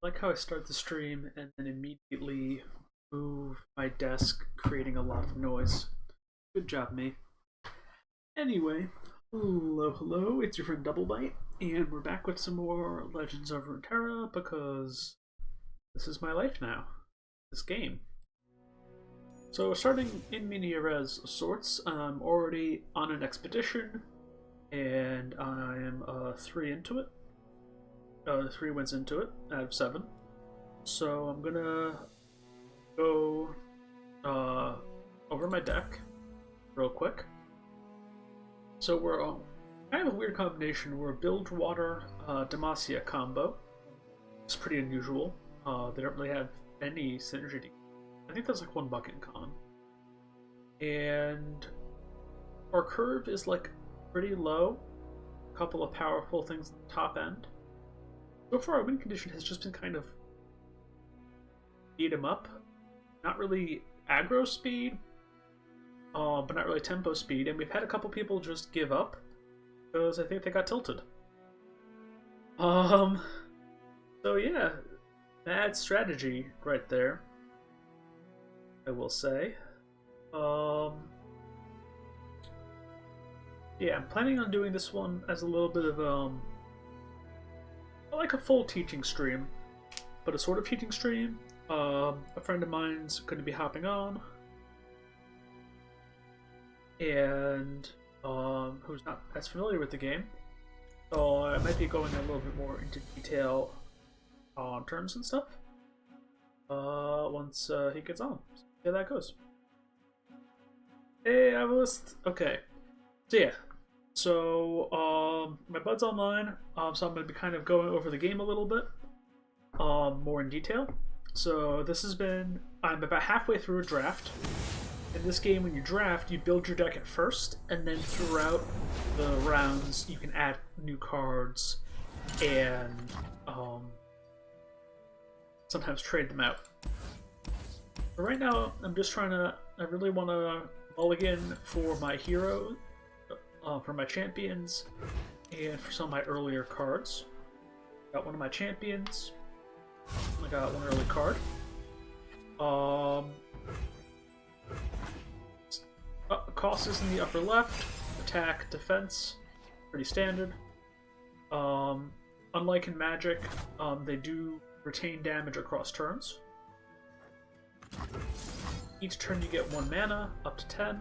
like how I start the stream and then immediately move my desk, creating a lot of noise. Good job, me. Anyway, hello, it's your friend Double Bite, and we're back with some more Legends of Runeterra because this is my life now. This game. So, starting in mini res of sorts, I'm already on an expedition, and I'm 3 into it. 3 wins into it out of 7. So I'm gonna go over my deck real quick. So we're kind of a weird combination. We're a Bilgewater Demacia combo. It's pretty unusual. They don't really have any synergy. I think there's like 1 bucket in common. And our curve is like pretty low. A couple of powerful things at the top end. So far, our win condition has just been kind of beat him up. Not really aggro speed, but not really tempo speed. And we've had a couple people just give up because I think they got tilted. So yeah, bad strategy right there, I will say. Yeah, I'm planning on doing this one as a little bit of like a full teaching stream, but a sort of teaching stream. A friend of mine's going to be hopping on, and who's not as familiar with the game, so I might be going a little bit more into detail on terms and stuff once he gets on. See how that goes. Hey, I was okay. So yeah. So, my bud's online, so I'm going to be kind of going over the game a little bit, more in detail. So I'm about halfway through a draft. In this game, when you draft, you build your deck at first, and then throughout the rounds, you can add new cards and sometimes trade them out. But right now, I really want to mulligan for my hero, for my champions, and for some of my earlier cards. Got one of my champions. I got one early card. Cost is in the upper left. Attack, defense, pretty standard. Unlike in Magic, they do retain damage across turns. Each turn you get 1 mana, up to 10.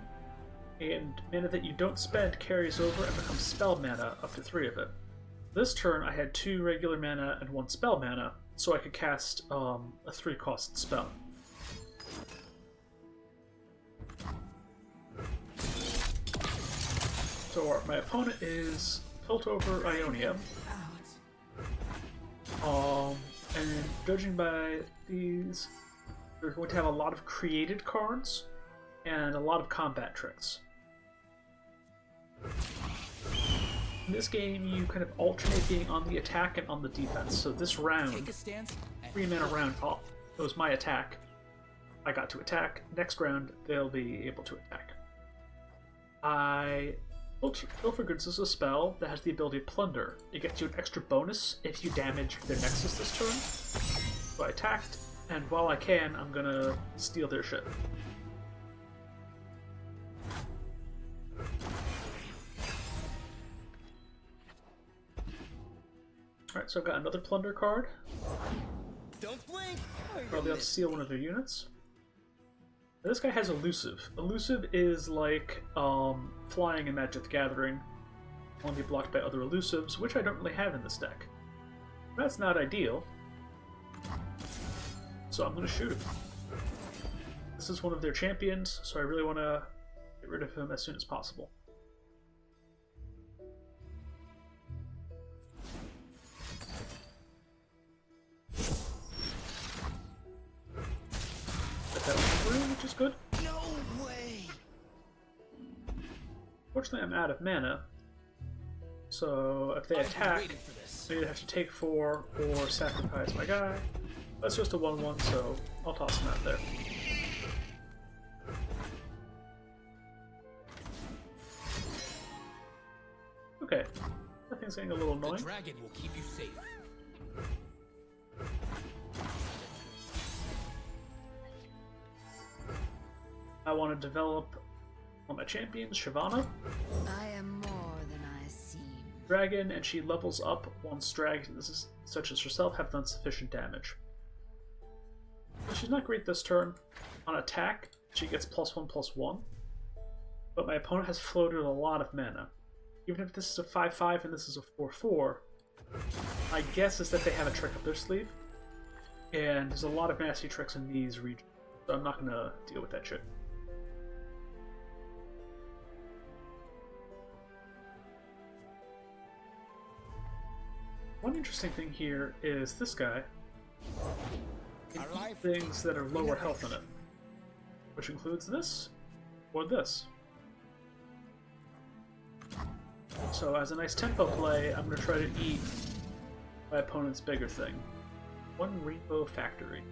And mana that you don't spend carries over and becomes spell mana, up to 3 of it. This turn I had 2 regular mana and 1 spell mana, so I could cast a 3-cost spell. So my opponent is Piltover Ionia. And judging by these, they're going to have a lot of created cards and a lot of combat tricks. In this game, you kind of alternate being on the attack and on the defense. So this round, 3 mana round, it was my attack. I got to attack. Next round, they'll be able to attack. Pilfer Goods is a spell that has the ability to plunder. It gets you an extra bonus if you damage their nexus this turn. So I attacked, and while I can, I'm gonna steal their shit. Alright, so I've got another plunder card. Don't blink! Probably have to steal one of their units. This guy has Elusive. Elusive is like flying in Magic the Gathering. Won't be blocked by other elusives, which I don't really have in this deck. That's not ideal. So I'm going to shoot him. This is one of their champions, so I really want to get rid of him as soon as possible. Which is good. No way! Fortunately, I'm out of mana, so if they attack, I either have to take 4 or sacrifice my guy. That's just a 1/1, so I'll toss him out there. Okay, that thing's getting a little annoying. The dragon will keep you safe. I want to develop one of my champions, Shyvana. I am more than I seem. Dragon, and she levels up once dragons such as herself have done sufficient damage. So she's not great this turn. On attack, she gets +1/+1, but my opponent has floated a lot of mana. Even if this is a 5/5 and this is a 4/4, my guess is that they have a trick up their sleeve, and there's a lot of nasty tricks in these regions, so I'm not going to deal with that shit. One interesting thing here is this guy can eat things that are lower health in it, which includes this or this. So as a nice tempo play, I'm going to try to eat my opponent's bigger thing. One rainbow factory.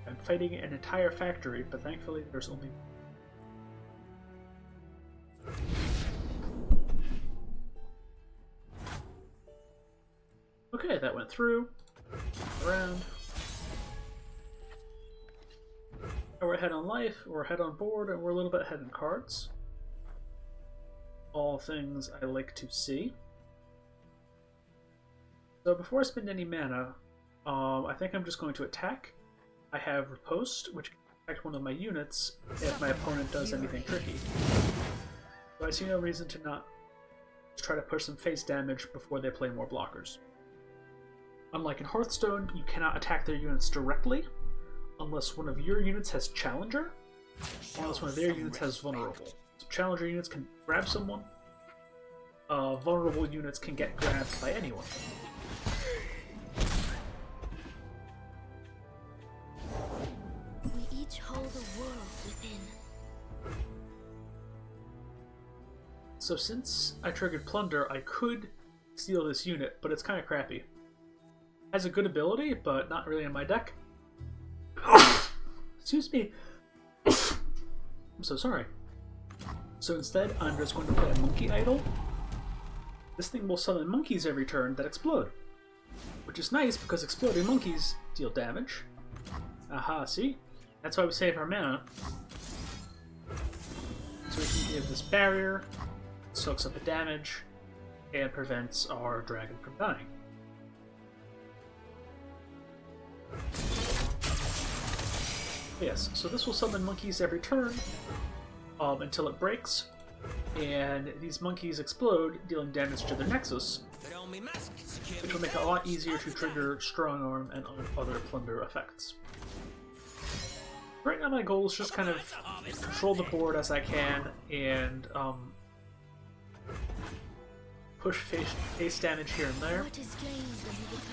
I'm fighting an entire factory, but thankfully there's only... Okay, that went through. Around. Now we're ahead on life, we're ahead on board, and we're a little bit ahead in cards. All things I like to see. So before I spend any mana, I think I'm just going to attack. I have Riposte, which can protect one of my units if my opponent does anything tricky. So I see no reason to not try to push some face damage before they play more blockers. Unlike in Hearthstone, you cannot attack their units directly unless one of your units has Challenger, or unless one of their units has Vulnerable. So Challenger units can grab someone, vulnerable units can get grabbed by anyone. We each hold a world within. So since I triggered Plunder, I could steal this unit, but it's kind of crappy. Has a good ability, but not really in my deck. Excuse me. I'm so sorry. So instead, I'm just going to play a Monkey Idol. This thing will summon monkeys every turn that explode, which is nice because exploding monkeys deal damage. Aha, see? That's why we save our mana. So we can give this barrier, soaks up the damage, and prevents our dragon from dying. Yes, so this will summon monkeys every turn until it breaks, and these monkeys explode, dealing damage to their nexus, which will make it a lot easier to trigger Strong Arm and other plunder effects. Right now my goal is just kind of control the board as I can and push face damage here and there.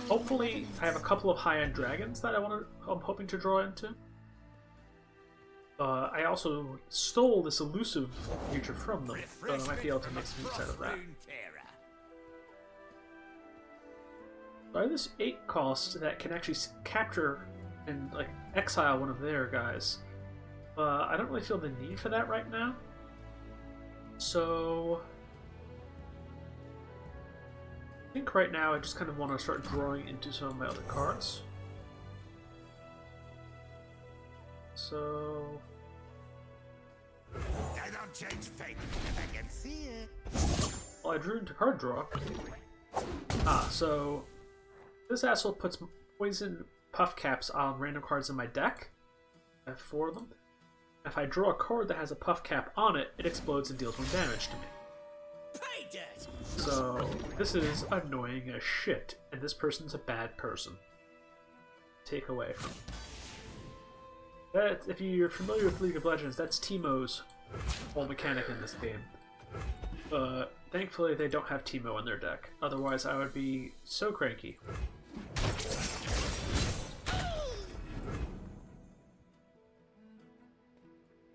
Hopefully I have a couple of high-end dragons that I'm hoping to draw into. I also stole this elusive creature from them, so I might be able to make some use out of that. So I have this 8 cost that can actually capture and like exile one of their guys. I don't really feel the need for that right now. So I think right now I just kind of want to start drawing into some of my other cards. So I don't change fate if I can see it. well, I drew into card draw. So this asshole puts poison puff caps on random cards in my deck. I have 4 of them. If I draw a card that has a puff cap on it, it explodes and deals 1 damage to me. So this is annoying as shit, and this person's a bad person. Take away from that. If you're familiar with League of Legends, that's Teemo's whole mechanic in this game. But thankfully they don't have Teemo in their deck, otherwise I would be so cranky.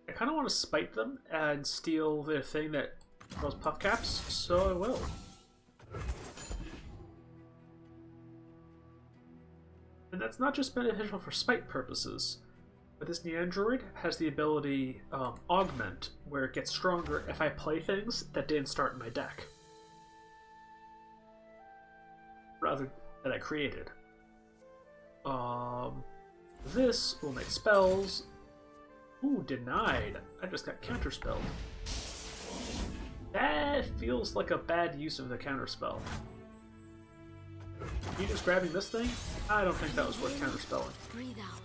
I kind of want to spite them and steal their thing that throws puff caps, so I will. And that's not just beneficial for spite purposes, but this Neandroid has the ability Augment, where it gets stronger if I play things that didn't start in my deck. Rather, that I created. This will make spells. Ooh, denied. I just got counterspelled. That feels like a bad use of the counterspell. You just grabbing this thing? I don't think that was worth counterspelling. Breathe out.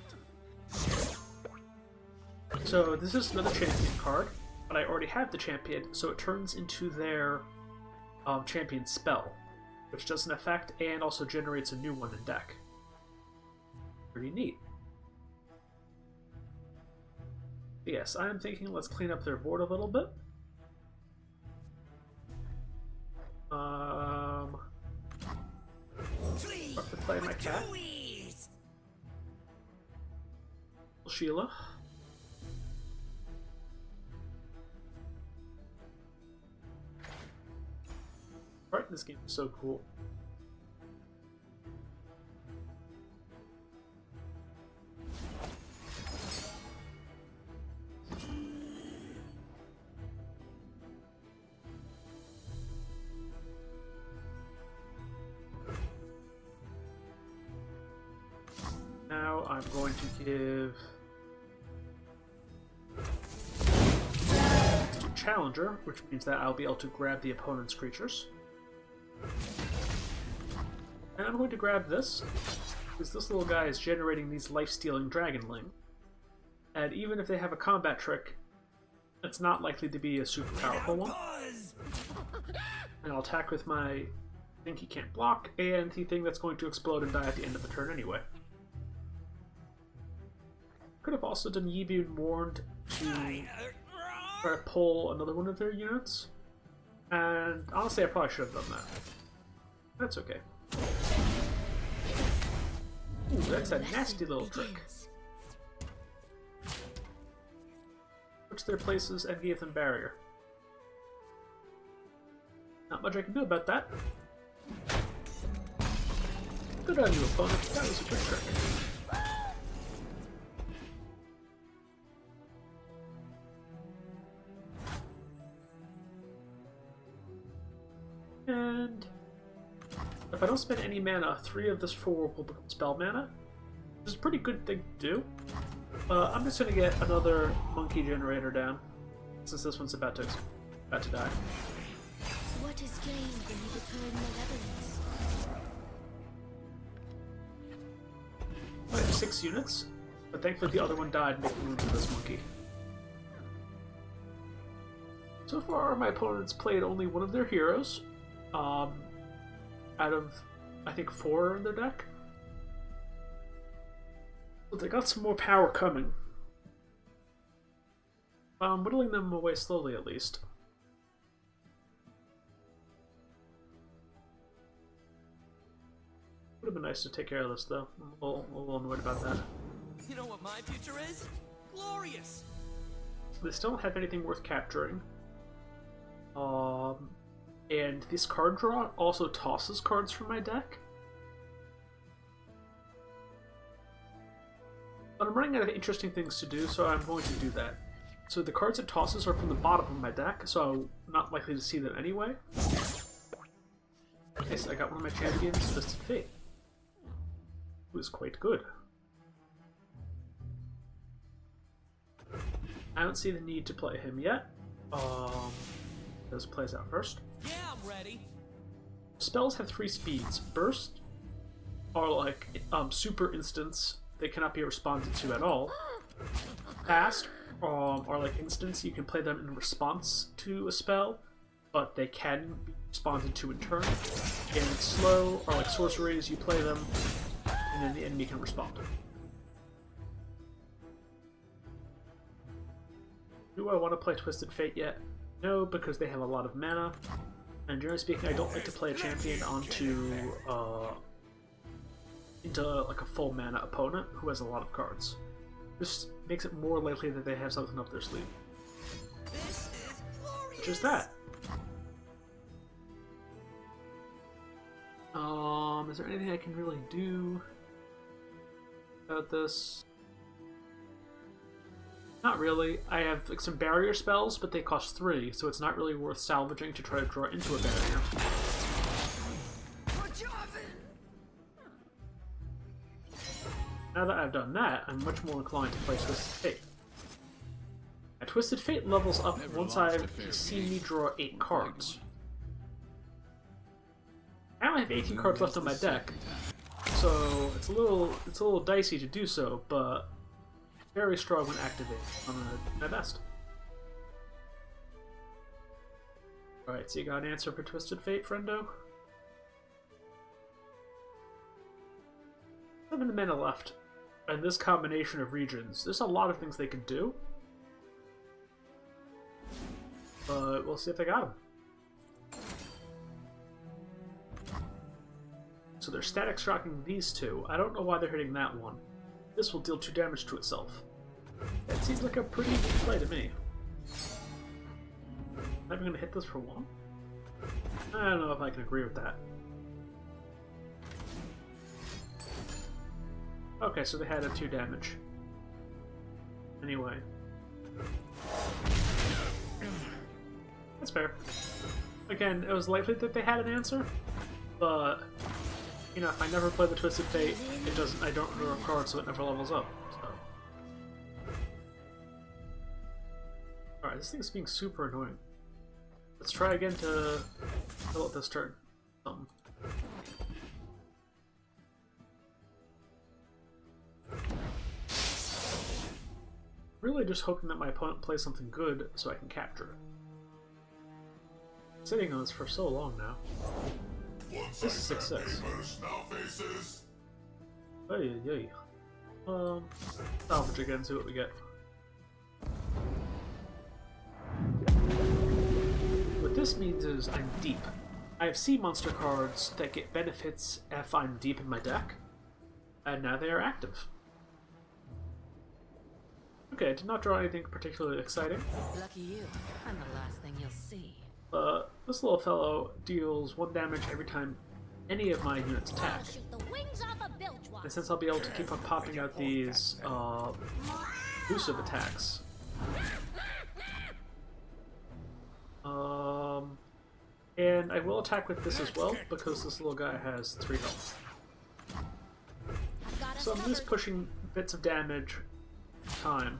So this is another champion card, but I already have the champion, so it turns into their champion spell, which does an effect and also generates a new one in deck. Pretty neat. Yes, I'm thinking let's clean up their board a little bit. Start to play my cat. Sheila. Right, this game is so cool. Now I'm going to give to Challenger, which means that I'll be able to grab the opponent's creatures. And I'm going to grab this, because this little guy is generating these life-stealing Dragonling. And even if they have a combat trick, it's not likely to be a super powerful one. And I'll attack with my thing he can't block, and the thing that's going to explode and die at the end of the turn anyway. Could have also done Yi being warned to try to pull another one of their units. And honestly, I probably should have done that. That's okay. Ooh, that's a nasty little trick. Switched their places and gave them barrier. Not much I can do about that. Good on you, opponent. That was a good trick. And if I don't spend any mana, 3 of this 4 will become spell mana, which is a pretty good thing to do. I'm just gonna get another monkey generator down, since this one's about to die. What is gained when you return malevolence? I have 6 units, but thankfully the other one died, making room for this monkey. So far, my opponent's played only one of their heroes, out of, I think, 4 in their deck. But they got some more power coming. I'm whittling them away slowly, at least. Would have been nice to take care of this, though. I'm a little annoyed about that. You know what my future is? Glorious! They still don't have anything worth capturing. And this card draw also tosses cards from my deck. But I'm running out of interesting things to do, so I'm going to do that. So the cards it tosses are from the bottom of my deck, so I'm not likely to see them anyway. Okay, so I got one of my champions, Twisted Fate, who is quite good. I don't see the need to play him yet. This plays out first. Yeah, I'm ready. Spells have 3 speeds. Burst are like super instants. They cannot be responded to at all. Fast are like instants. You can play them in response to a spell, but they can be responded to in turn. And slow are like sorceries. You play them, and then the enemy can respond. Do I want to play Twisted Fate yet? No, because they have a lot of mana. And generally speaking, I don't like to play a champion into like a full mana opponent who has a lot of cards. This makes it more likely that they have something up their sleeve. Which is that. Is there anything I can really do about this? Not really. I have like some barrier spells, but they cost 3, so it's not really worth salvaging to try to draw into a barrier. Now that I've done that, I'm much more inclined to play Twisted Fate. Twisted Fate levels up once I've seen me draw 8 cards. I only have 18 cards left on my deck, so it's a little dicey to do so, but very strong when activated. I'm gonna do my best. Alright, so you got an answer for Twisted Fate, friendo? 7 mana left, and this combination of regions, there's a lot of things they can do, but we'll see if they got them. So they're static shocking these two. I don't know why they're hitting that one. This will deal 2 damage to itself. That seems like a pretty good play to me. Am I going to hit this for 1? I don't know if I can agree with that. Okay, so they had a 2 damage. Anyway. That's fair. Again, it was likely that they had an answer, but you know, if I never play the Twisted Fate, I don't draw a card, so it never levels up. So. Alright, this thing's being super annoying. Let's try again to fill out this turn. Something. Really just hoping that my opponent plays something good so I can capture it. Sitting on this for so long now. This is success. Hey, hey. Salvage again, see what we get. What this means is I'm deep. I have sea monster cards that get benefits if I'm deep in my deck, and now they are active. Okay, I did not draw anything particularly exciting. Lucky you. I'm the last thing you'll see. This little fellow deals 1 damage every time any of my units attack. And since I'll be able to keep on popping out these elusive attacks, and I will attack with this as well because this little guy has 3 health. So I'm just pushing bits of damage time.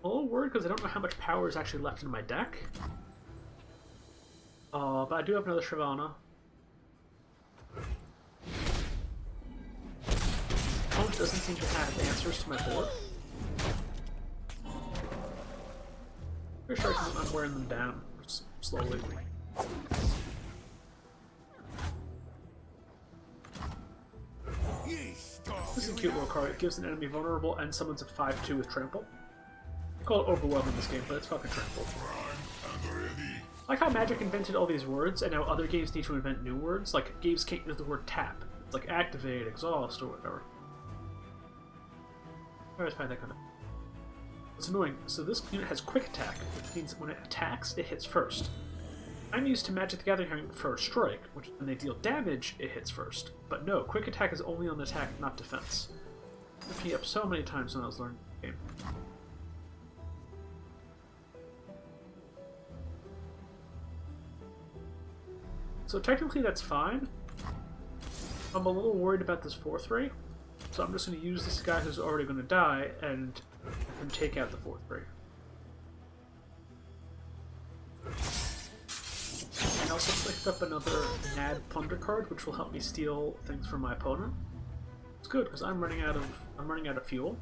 I'm a little worried because I don't know how much power is actually left in my deck. But I do have another Shyvana. Opponent doesn't seem to have answers to my board. Pretty sure I'm wearing them down slowly. This is a cute little card. It gives an enemy vulnerable and summons a 5/2 with trample. I call it overwhelm in this game, but it's fucking trample. I like how Magic invented all these words, and now other games need to invent new words. Like, games can't use the word tap. It's like activate, exhaust, or whatever. I always find that kind of... It's annoying. So this unit has quick attack, which means when it attacks, it hits first. I'm used to Magic the Gathering for strike, which when they deal damage, it hits first. But no, quick attack is only on attack, not defense. It tripped me up so many times when I was learning the game. So technically that's fine. I'm a little worried about this 4/3, so I'm just going to use this guy who's already going to die and take out the 4/3. I also picked up another Nad Plunder card, which will help me steal things from my opponent. It's good because I'm running out of fuel,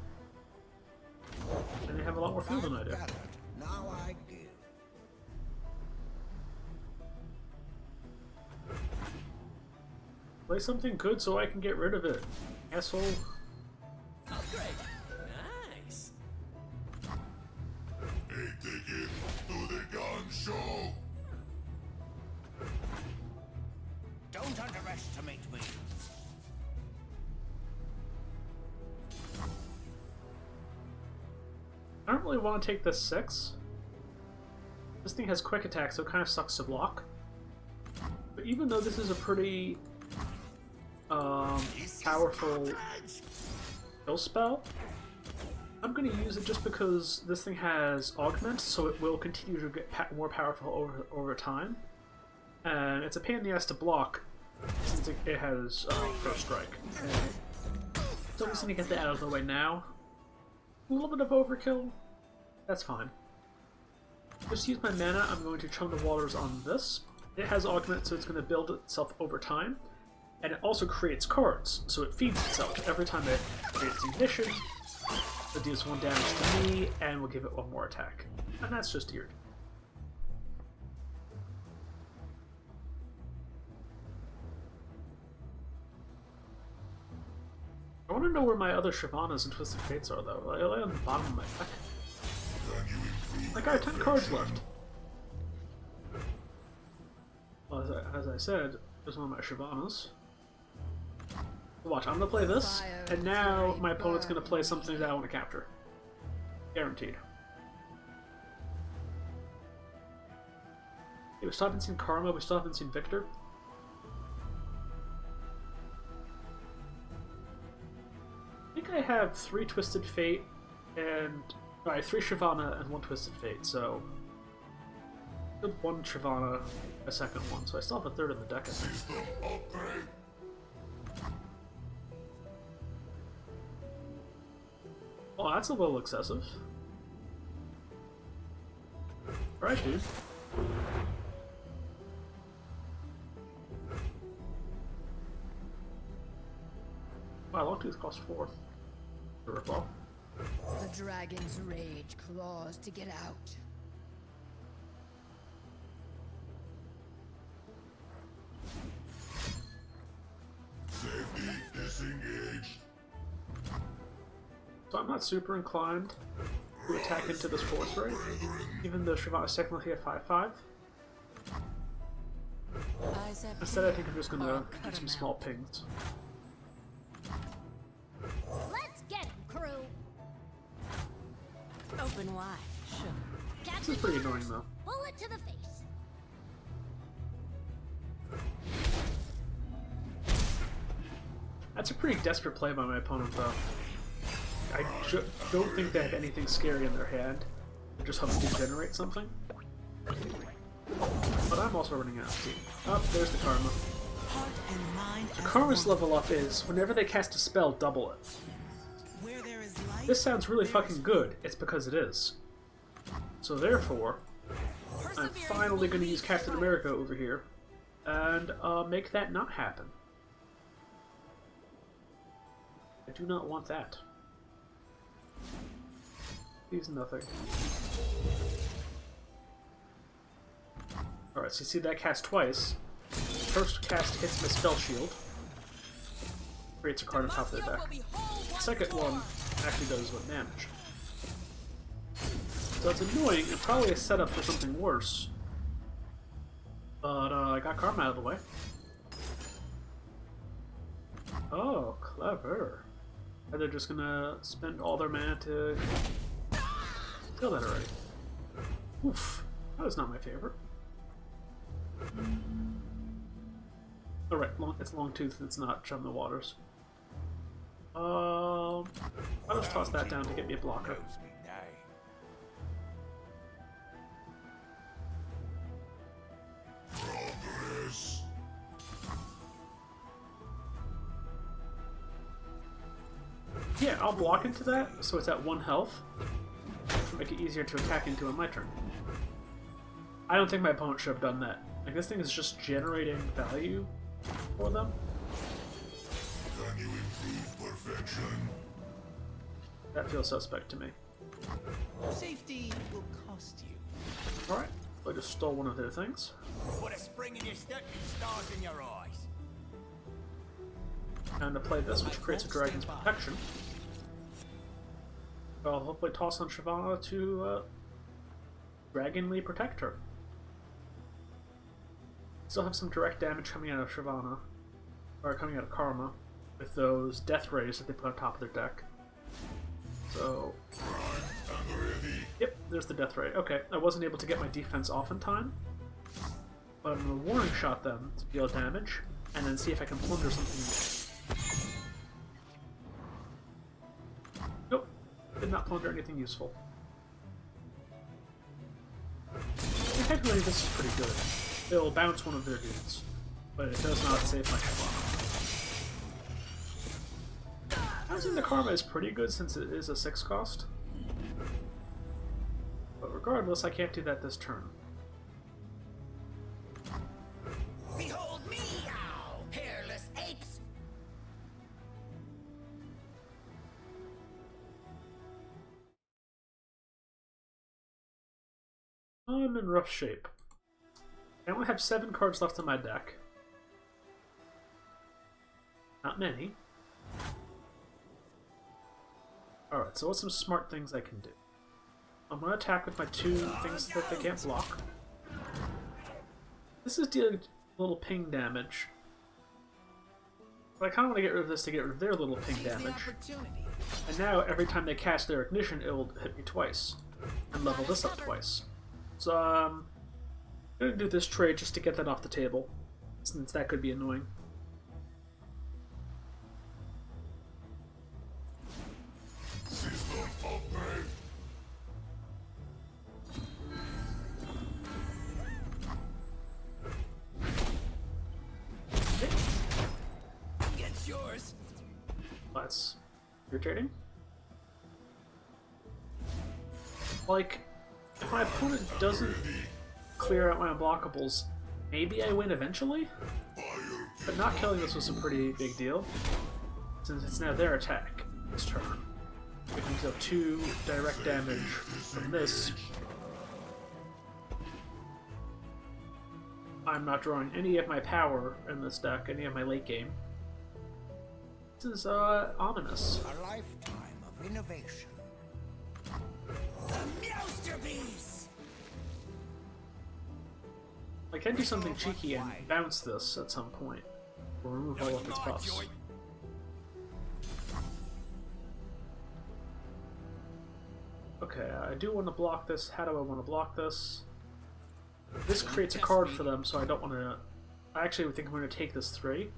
and they have a lot more fuel than I do. Now I do. Play something good so I can get rid of it, asshole. Oh, great. Nice. A ticket to the gun show. Don't underestimate me. I don't really want to take this 6. This thing has quick attack, so it kind of sucks to block. But even though this is a pretty powerful kill spell, I'm going to use it just because this thing has augment, so it will continue to get more powerful over time. And it's a pain in the ass to block since it has first strike. So I'm just going to get that out of the way now. A little bit of overkill, That's fine. Just use my mana, I'm going to chum the waters on this. It has augment, so it's going to build itself over time. And it also creates cards, so it feeds itself. Every time it creates ignition, it deals 1 damage to me, and we'll give it 1 more attack. And that's just weird. I want to know where my other Shyvanas and Twisted Fates are, though. They lay on the bottom of my deck. Like, I have 10 cards left. Well, as I said, there's one of my Shyvanas. Watch, I'm gonna play this, and now my opponent's gonna play something that I want to capture. Guaranteed. Okay, we still haven't seen Karma, we still haven't seen Victor. I think I have 3 Twisted Fate and... I have 3 Shyvana and 1 Twisted Fate, so... 1 Shyvana, a second one, so I still have a third in the deck, I think. Well, that's a little excessive. Alright, dude. Wow, Longtooth costs 4. To recall. The dragon's rage claws to get out. Safety disengaged. So I'm not super inclined to attack into this force rate, even though Shyvana's technically at 5/5. Instead, I think I'm just gonna do some small pings. Let's get him, crew. Open wide, sugar. This is pretty annoying, though. Bullet to the face. That's a pretty desperate play by my opponent, though. I don't think they have anything scary in their hand. They're just hoping to generate something. But I'm also running out of steam. Oh, there's the Karma. Heart and mind The Karma's level up is, whenever they cast a spell, double it. where there is light. This sounds really fucking good. It's because it is. So therefore, I'm finally going to use Captain America over here and make that not happen. I do not want that. He's nothing. Alright, so you see that cast twice. First cast hits my spell shield. Creates a card on top of their deck. Second one actually does what damage. So it's annoying and probably a setup for something worse. But I got Karma out of the way. Oh, clever. Are they just gonna spend all their mana to kill that already? Oof, that was not my favorite. Alright, it's Longtooth, it's not Chum the Waters. I'll just toss that down to get me a blocker. Knows me name. Progress. Yeah, I'll block into that, so it's at 1 health. To make it easier to attack into on my turn. I don't think my opponent should have done that. Like, this thing is just generating value for them. Can you improve perfection? That feels suspect to me. Safety will cost you. Alright, I just stole one of their things. Put a spring in your step and stars in your eyes. And to play this, which creates a Dragon's Protection. I'll hopefully toss on Shyvana to Dragonly protect her. Still have some direct damage coming out of Shyvana, or coming out of Karma, with those Death Rays that they put on top of their deck. So, yep, there's the Death Ray. Okay, I wasn't able to get my defense off in time, but I'm going to Warning Shot them to deal damage, and then see if I can plunder something. Nope, did not plunder anything useful. And technically this is pretty good. It'll bounce one of their dudes, but it does not save my Shyvana. I think the Karma is pretty good since it is a 6 cost. regardless, I can't do that this turn. Behold me, ow! Hairless apes! I'm in rough shape. I only have 7 cards left in my deck. Not many. Alright, so what's some smart things I can do? I'm going to attack with my 2 things that they can't block. This is dealing a little ping damage. But I kind of want to get rid of this to get rid of their little ping Seize the damage. opportunity. And now, every time they cast their ignition, it will hit me twice. And level this up twice. So, I'm going to do this trade just to get that off the table. Since that could be annoying. Get yours. That's irritating. Like, if my opponent doesn't clear out my unblockables, maybe I win eventually? But not killing this was a pretty big deal, since it's now their attack this turn. We can deal 2 direct damage from this. I'm not drawing any of my power in this deck, any of my late game. This is, ominous. A lifetime of innovation. The masterpiece! I can do something cheeky and bounce this at some point, or remove all of its buffs. Okay, I do want to block this. How do I want to block this? This creates a card for them, so I don't want to... I actually think I'm going to take this 3,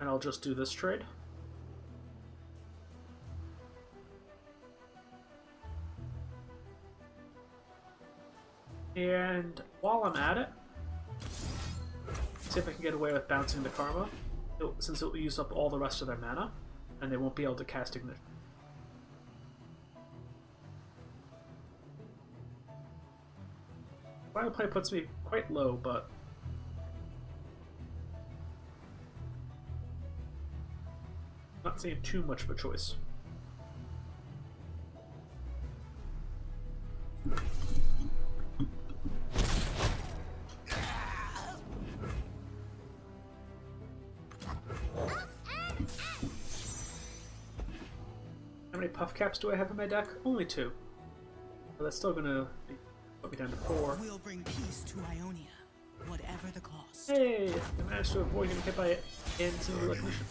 and I'll just do this trade. And while I'm at it, see if I can get away with bouncing the Karma, since it will use up all the rest of their mana, and they won't be able to cast Ignition. Final play puts me quite low, but not seeing too much of a choice. How many puff caps do I have in my deck? Only 2. But that's still gonna put me down to 4. We'll bring peace to Ionia, whatever the cost. Hey! I managed to avoid getting hit by it in single ignition.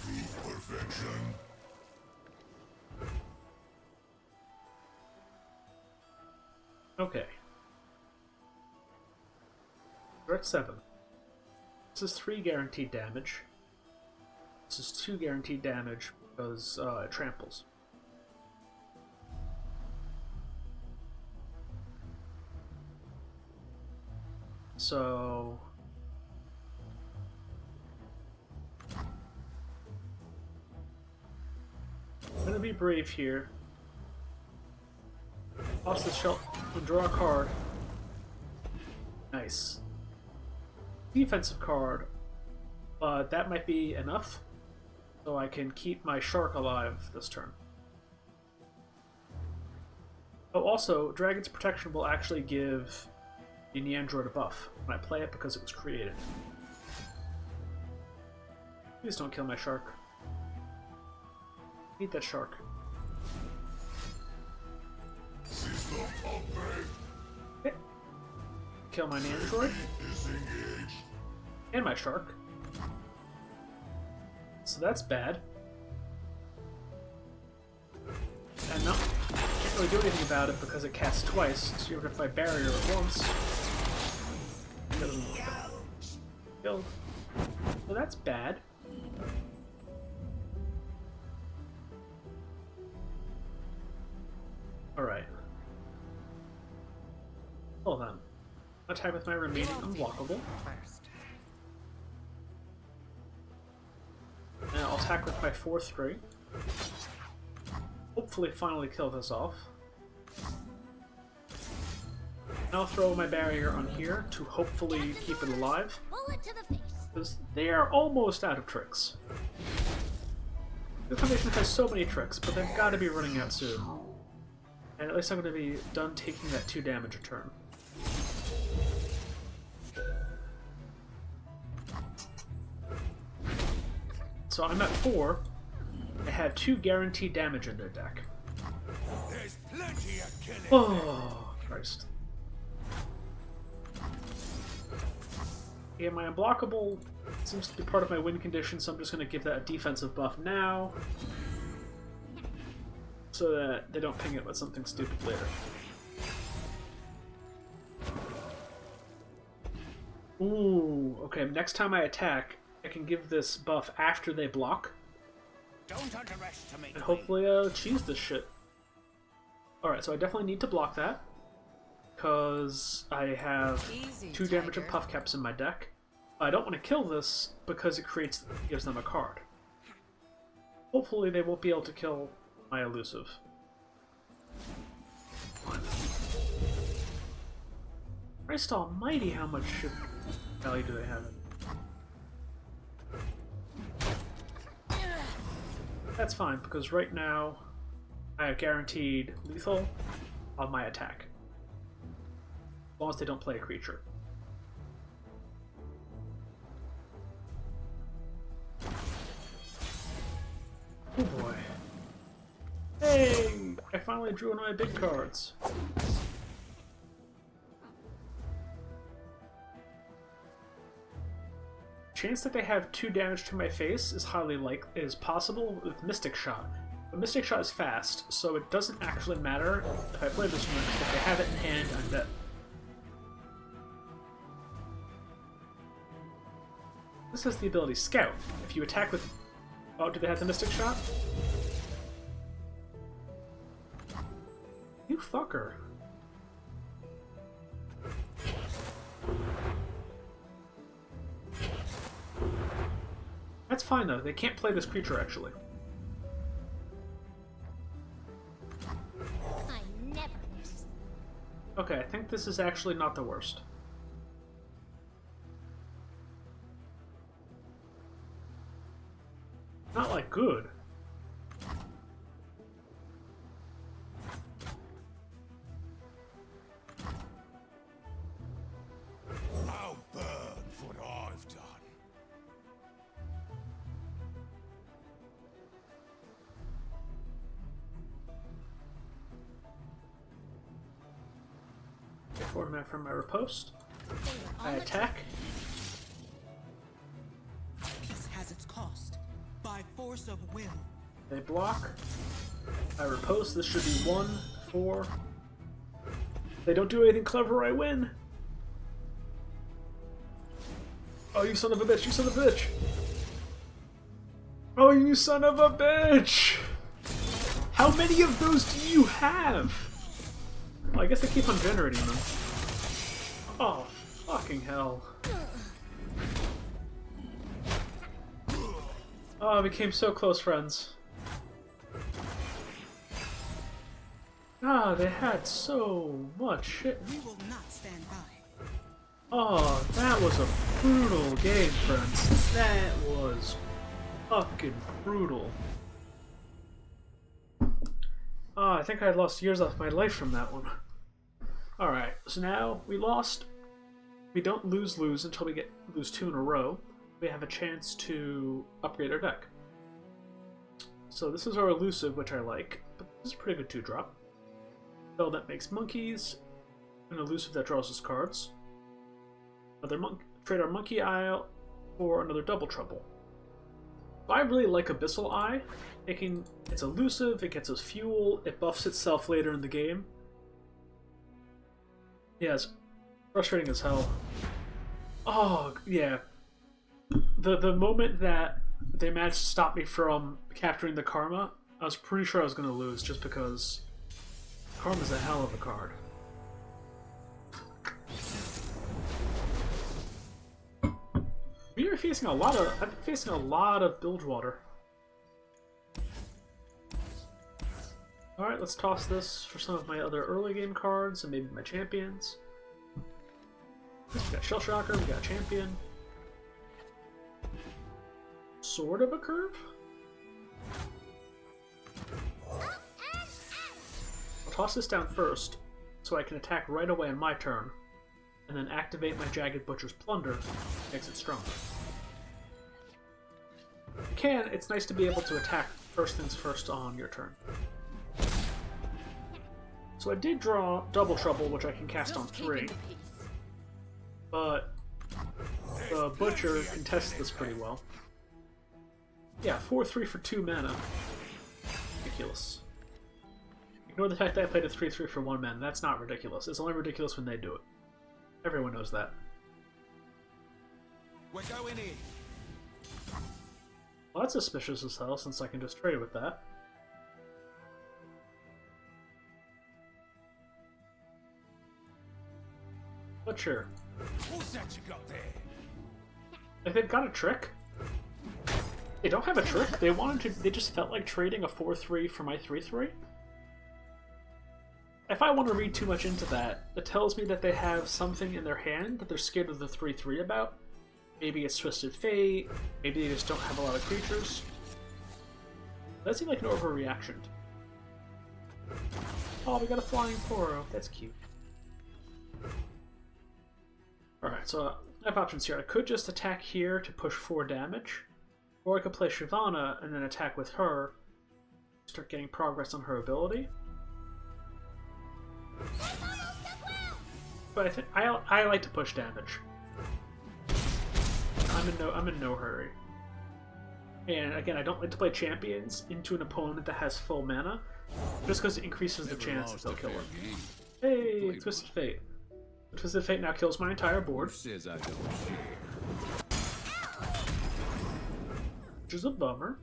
Okay. We're at 7. This is 3 guaranteed damage. This is 2 guaranteed damage because it tramples. So I'm gonna be brave here. Toss the shell and draw a card. Nice. Defensive card, but that might be enough, so I can keep my shark alive this turn. Oh, also, Dragon's Protection will actually give the android a buff when I play it because it was created. Please don't kill my shark. Eat that shark. Okay. Kill my android. And my shark. So that's bad. And no, can't really do anything about it because it casts twice, so you're gonna fight barrier at once. Killed. So that's bad. Alright. Hold on. Attack with my remaining unblockable. And I'll attack with my 4/3. Hopefully finally kill this off. And I'll throw my barrier on here to hopefully keep it alive, Bullet to the face. because they are almost out of tricks. The combination has so many tricks, but they've got to be running out soon. And at least I'm going to be done taking that 2 damage a turn. So I'm at 4. They have 2 guaranteed damage in their deck. There's plenty of killing. Oh, Christ. Yeah, my unblockable seems to be part of my win condition, so I'm just going to give that a defensive buff now, so that they don't ping it with something stupid later. Ooh, okay, next time I attack, I can give this buff after they block, Don't underestimate and me. hopefully I'll cheese this shit. Alright, so I definitely need to block that, because I have Easy, 2 damage and tiger. puff caps in my deck. I don't want to kill this because it gives them a card. Hopefully they won't be able to kill my elusive. Christ almighty, how much value do they have in? That's fine, because right now I have guaranteed lethal on my attack. As long as they don't play a creature. Oh boy. Hey! I finally drew one of my big cards. Chance that they have 2 damage to my face is possible with Mystic Shot. But Mystic Shot is fast, so it doesn't actually matter if I play this one, because if they have it in hand, I'm dead. This has the ability Scout. If you attack with... Oh, do they have the Mystic Shot? You fucker. That's fine though, they can't play this creature actually. I never miss. Okay, I think this is actually not the worst. Not like good. I'll burn for what I've done. Format from my riposte. I attack. Peace has its cost. By force of will. They block. I riposte. This should be 1, 4. They don't do anything clever, I win. Oh, you son of a bitch! You son of a bitch! Oh, you son of a bitch! How many of those do you have? Well, I guess they keep on generating them. Oh, fucking hell. Oh, I became so close friends. Ah, they had so much shit. We will not stand by. Oh, that was a brutal game, friends. That was fucking brutal. Oh, I think I lost years off my life from that one. Alright, so now we lost. We don't lose until we lose 2 in a row. We have a chance to upgrade our deck. So this is our elusive, which I like, but this is a pretty good 2-drop. Spell that makes monkeys, an elusive that draws us cards. Another trade our monkey eye for another double trouble. So I really like Abyssal Eye. It's elusive, it gets us fuel, it buffs itself later in the game. Yeah, it's frustrating as hell. Oh, yeah. The moment that they managed to stop me from capturing the Karma, I was pretty sure I was going to lose, just because Karma's a hell of a card. We are facing I've been facing a lot of Bilgewater. Alright, let's toss this for some of my other early game cards and maybe my champions. We got Shell Shocker, we got Champion. Sort of a curve? I'll toss this down first, so I can attack right away on my turn, and then activate my Jagged Butcher's Plunder, makes it stronger. If you can, it's nice to be able to attack first things first on your turn. So I did draw Double Trouble, which I can cast on 3, but the Butcher contests this pretty well. Yeah, 4-3 for 2 mana. Ridiculous. Ignore the fact that I played a 3-3 for 1 mana. That's not ridiculous. It's only ridiculous when they do it. Everyone knows that. We're going in. Well, that's suspicious as hell, since I can just trade with that. But sure. What's that you got there? Like, they've got a trick. They don't have a trick. They wanted to. They just felt like trading a 4-3 for my 3-3. If I want to read too much into that, it tells me that they have something in their hand that they're scared of the 3-3 about. Maybe it's Twisted Fate. Maybe they just don't have a lot of creatures. That seems like an overreaction. Oh, we got a Flying Poro. That's cute. Alright, so I have options here. I could just attack here to push 4 damage. Or I could play Shyvana and then attack with her. Start getting progress on her ability. But I think I like to push damage. I'm in no hurry. And again, I don't like to play champions into an opponent that has full mana, just because it increases the chance that they'll kill her. Hey, Twisted Fate. Twisted Fate now kills my entire board, Says I don't share. which is a bummer.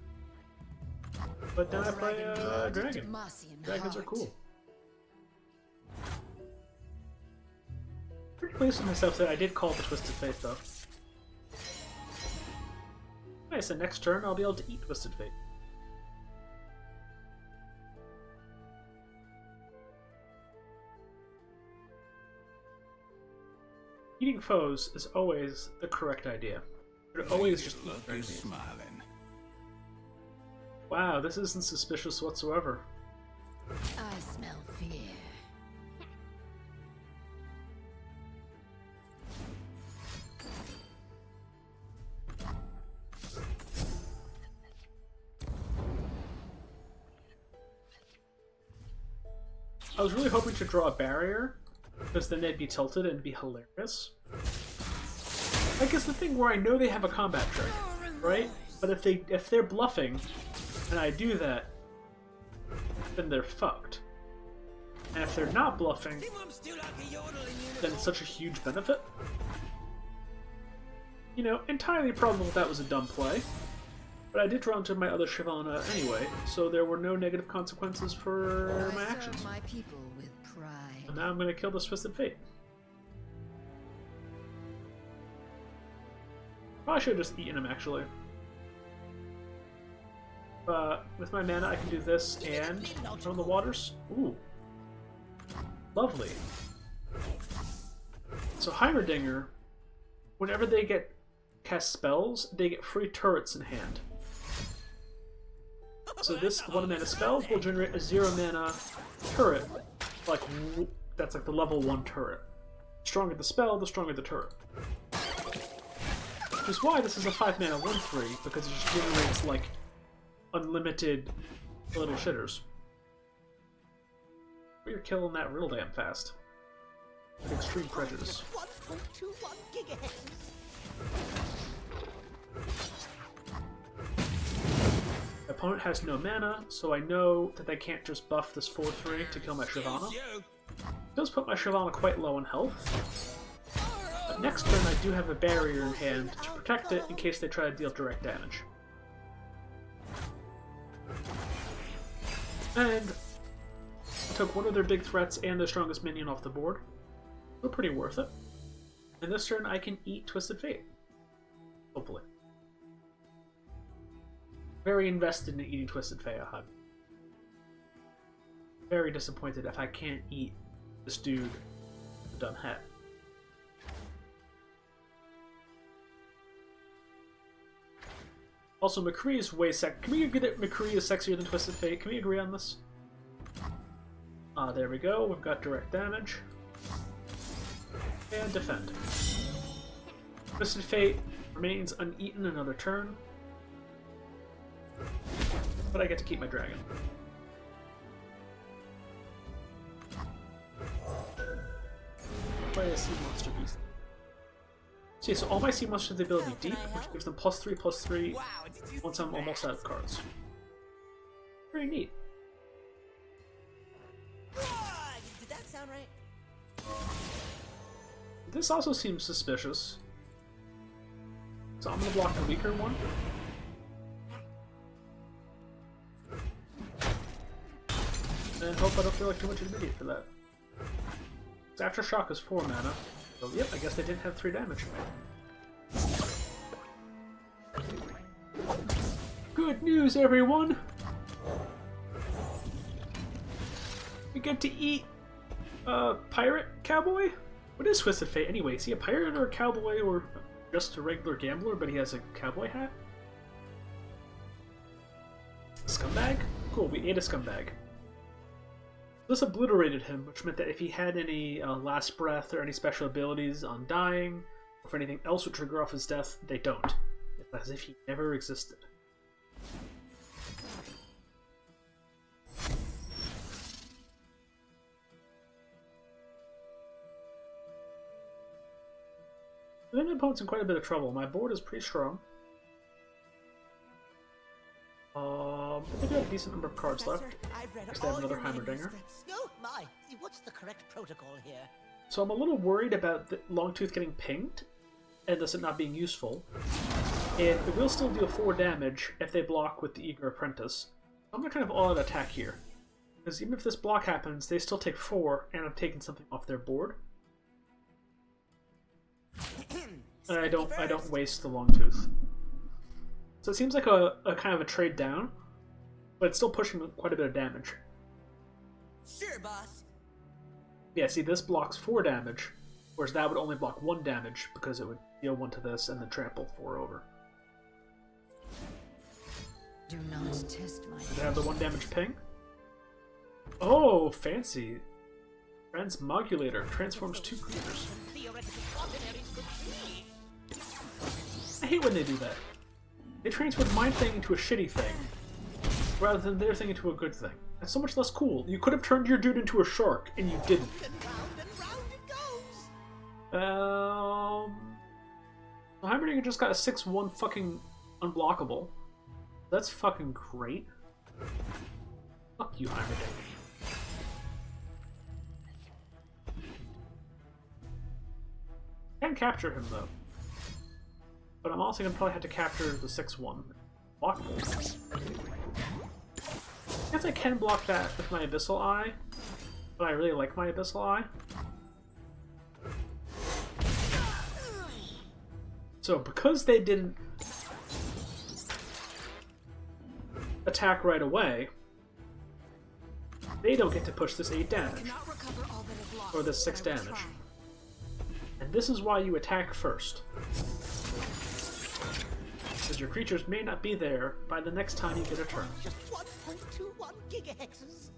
But then I play a dragon. Dragons are cool. Pretty pleased with myself that I did call the Twisted Fate though. Nice, and next turn I'll be able to eat Twisted Fate. Eating foes is always the correct idea. But always just eat Luck is enemies. smiling. Wow, this isn't suspicious whatsoever. I smell fear. I was really hoping to draw a barrier, because then they'd be tilted and be hilarious. I guess the thing where I know they have a combat trick, right? But if they're bluffing, and I do that, then they're fucked. And if they're not bluffing, then it's such a huge benefit. You know, entirely probable that was a dumb play, but I did draw into my other Shyvana anyway, so there were no negative consequences for my actions. My people with pride. And now I'm going to kill the Twisted Fate. Probably should have just eaten him, actually. But with my mana, I can do this and on the waters. Ooh. Lovely. So Heimerdinger, whenever they get cast spells, they get free turrets in hand. So this 1 mana spell will generate a 0 mana turret. That's like the level 1 turret. The stronger the spell, the stronger the turret. Which is why this is a 5 mana 1/3, because it just generates like unlimited little shitters. But you're killing that real damn fast. With extreme prejudice. 1.21 gigahertz. My opponent has no mana, so I know that they can't just buff this 4/3 to kill my Shyvana. It does put my Shyvana quite low in health. But next turn I do have a barrier in hand to protect it in case they try to deal direct damage. And I took one of their big threats and their strongest minion off the board. So pretty worth it. And this turn I can eat Twisted Fate. Hopefully. Very invested in eating Twisted Fate, I'm very disappointed if I can't eat this dude with the dumb hat. Also, McCree is way Can we agree that McCree is sexier than Twisted Fate? Can we agree on this? There we go. We've got direct damage. And defend. Twisted Fate remains uneaten another turn. But I get to keep my dragon. Play a sea monster beast. See, so all my sea monsters have the ability deep, which gives them +3/+3 once I'm almost out of cards. Very neat. Did that sound right? This also seems suspicious. So I'm gonna block the weaker one. And hope I don't feel like too much immediate for that. So Aftershock is 4 mana. So yep, I guess they didn't have 3 damage. Good news, everyone! We get to eat a pirate cowboy? What is Twisted Fate anyway? Is he a pirate or a cowboy or just a regular gambler, but he has a cowboy hat? Scumbag? Cool, we ate a scumbag. This obliterated him, which meant that if he had any last breath or any special abilities on dying, or if anything else would trigger off his death, they don't. It's as if he never existed. I think my opponent's in quite a bit of trouble. My board is pretty strong. I think I have a decent number of cards left. I guess they have another Heimerdinger. Oh my! What's the correct protocol here? So I'm a little worried about the Longtooth getting pinged, and thus it not being useful. And it will still deal 4 damage if they block with the Eager Apprentice. I'm going to kind of all-out attack here. Because even if this block happens, they still take 4, and I'm taking something off their board. And I don't waste the Longtooth. So it seems like a kind of a trade down, but it's still pushing quite a bit of damage. Sure, boss. Yeah, see, this blocks 4 damage, whereas that would only block 1 damage because it would deal 1 to this and then trample 4 over. Do not test my. Did it have the 1 damage ping? Oh, fancy. Transmogulator transforms 2 creatures. I hate when they do that. They transferred my thing into a shitty thing, rather than their thing into a good thing. That's so much less cool. You could have turned your dude into a shark, and you didn't. And round it goes. The Heimerdinger just got a 6/1 fucking unblockable. That's fucking great. Fuck you, Heimerdinger. I can capture him, though. But I'm also gonna probably have to capture the 6/1. Blockable. I guess I can block that with my Abyssal Eye, but I really like my Abyssal Eye. So because they didn't attack right away, they don't get to push this 8 damage. Or this 6 damage. And this is why you attack first. Because your creatures may not be there by the next time you get a turn. Just 1.21 gigahexes.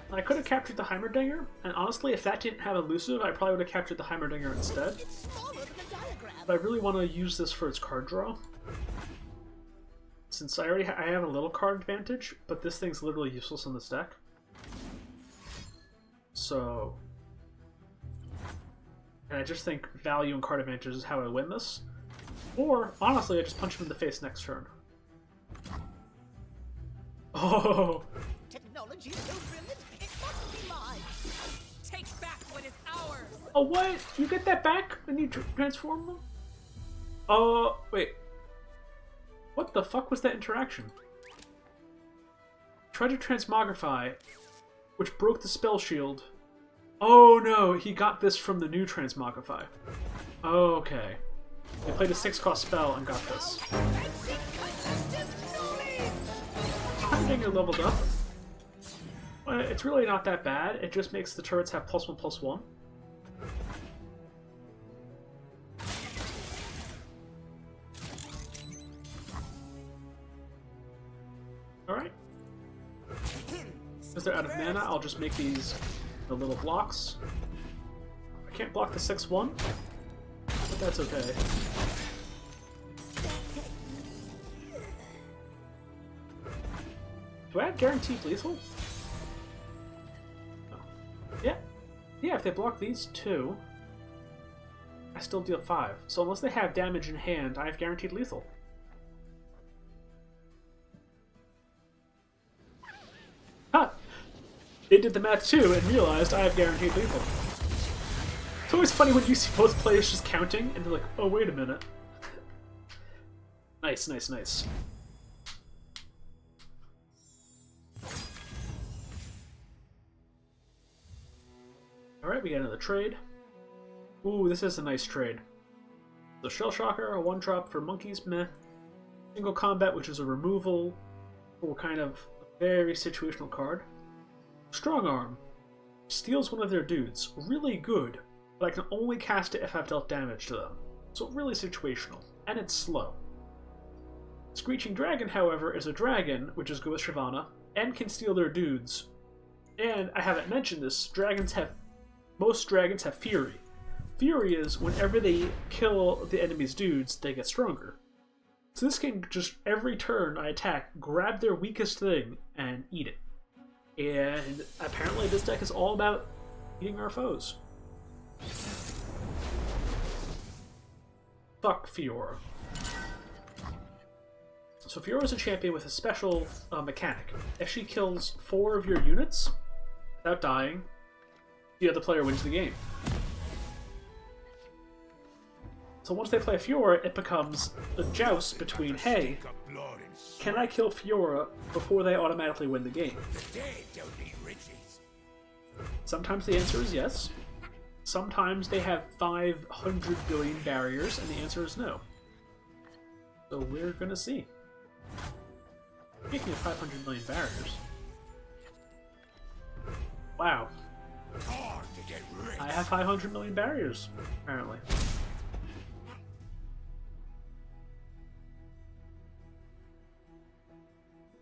I could have captured the Heimerdinger, and honestly, if that didn't have elusive, I probably would have captured the Heimerdinger instead. It's smaller than a diagram. But I really want to use this for its card draw. Since I already I have a little card advantage, but this thing's literally useless in this deck. So... And I just think value and card advantage is how I win this. Or, honestly, I just punch him in the face next turn. Oh! Technology is so brilliant, it must be mine. Take back what is ours. Oh, what? You get that back when you transform them? Wait. What the fuck was that interaction? Tried to transmogrify, which broke the spell shield. Oh no, he got this from the new transmogrify. Okay. They played a 6-cost spell and got this. Heimerdinger leveled up. Well, it's really not that bad. It just makes the turrets have +1/+1. Because they're out of mana, I'll just make these the little blocks. I can't block the 6-1, but that's okay. Do I have guaranteed lethal? No. Yeah. Yeah, if they block these two, I still deal 5. So unless they have damage in hand, I have guaranteed lethal. Ha! They did the math too and realized I have guaranteed lethal. It's always funny when you see both players just counting and they're like, oh, wait a minute. Nice, nice, nice. Alright, we got another trade. Ooh, this is a nice trade. The Shell Shocker, a 1-drop for monkeys, meh. Single Combat, which is a removal for kind of a very situational card. Strong Arm. Steals one of their dudes. Really good, but I can only cast it if I've dealt damage to them. So really situational, and it's slow. Screeching Dragon, however, is a dragon, which is good with Shyvana, and can steal their dudes. And I haven't mentioned this, most dragons have Fury. Fury is whenever they kill the enemy's dudes, they get stronger. So this can just, every turn I attack, grab their weakest thing and eat it. And apparently this deck is all about eating our foes. Fuck Fiora. So Fiora is a champion with a special mechanic. If she kills 4 of your units without dying, the other player wins the game. So once they play Fiora, it becomes a joust between, hey, can I kill Fiora before they automatically win the game? Sometimes the answer is yes. Sometimes they have 500 billion barriers, and the answer is no. So we're gonna see. Speaking of 500 million barriers. Wow. I have 500 million barriers, apparently.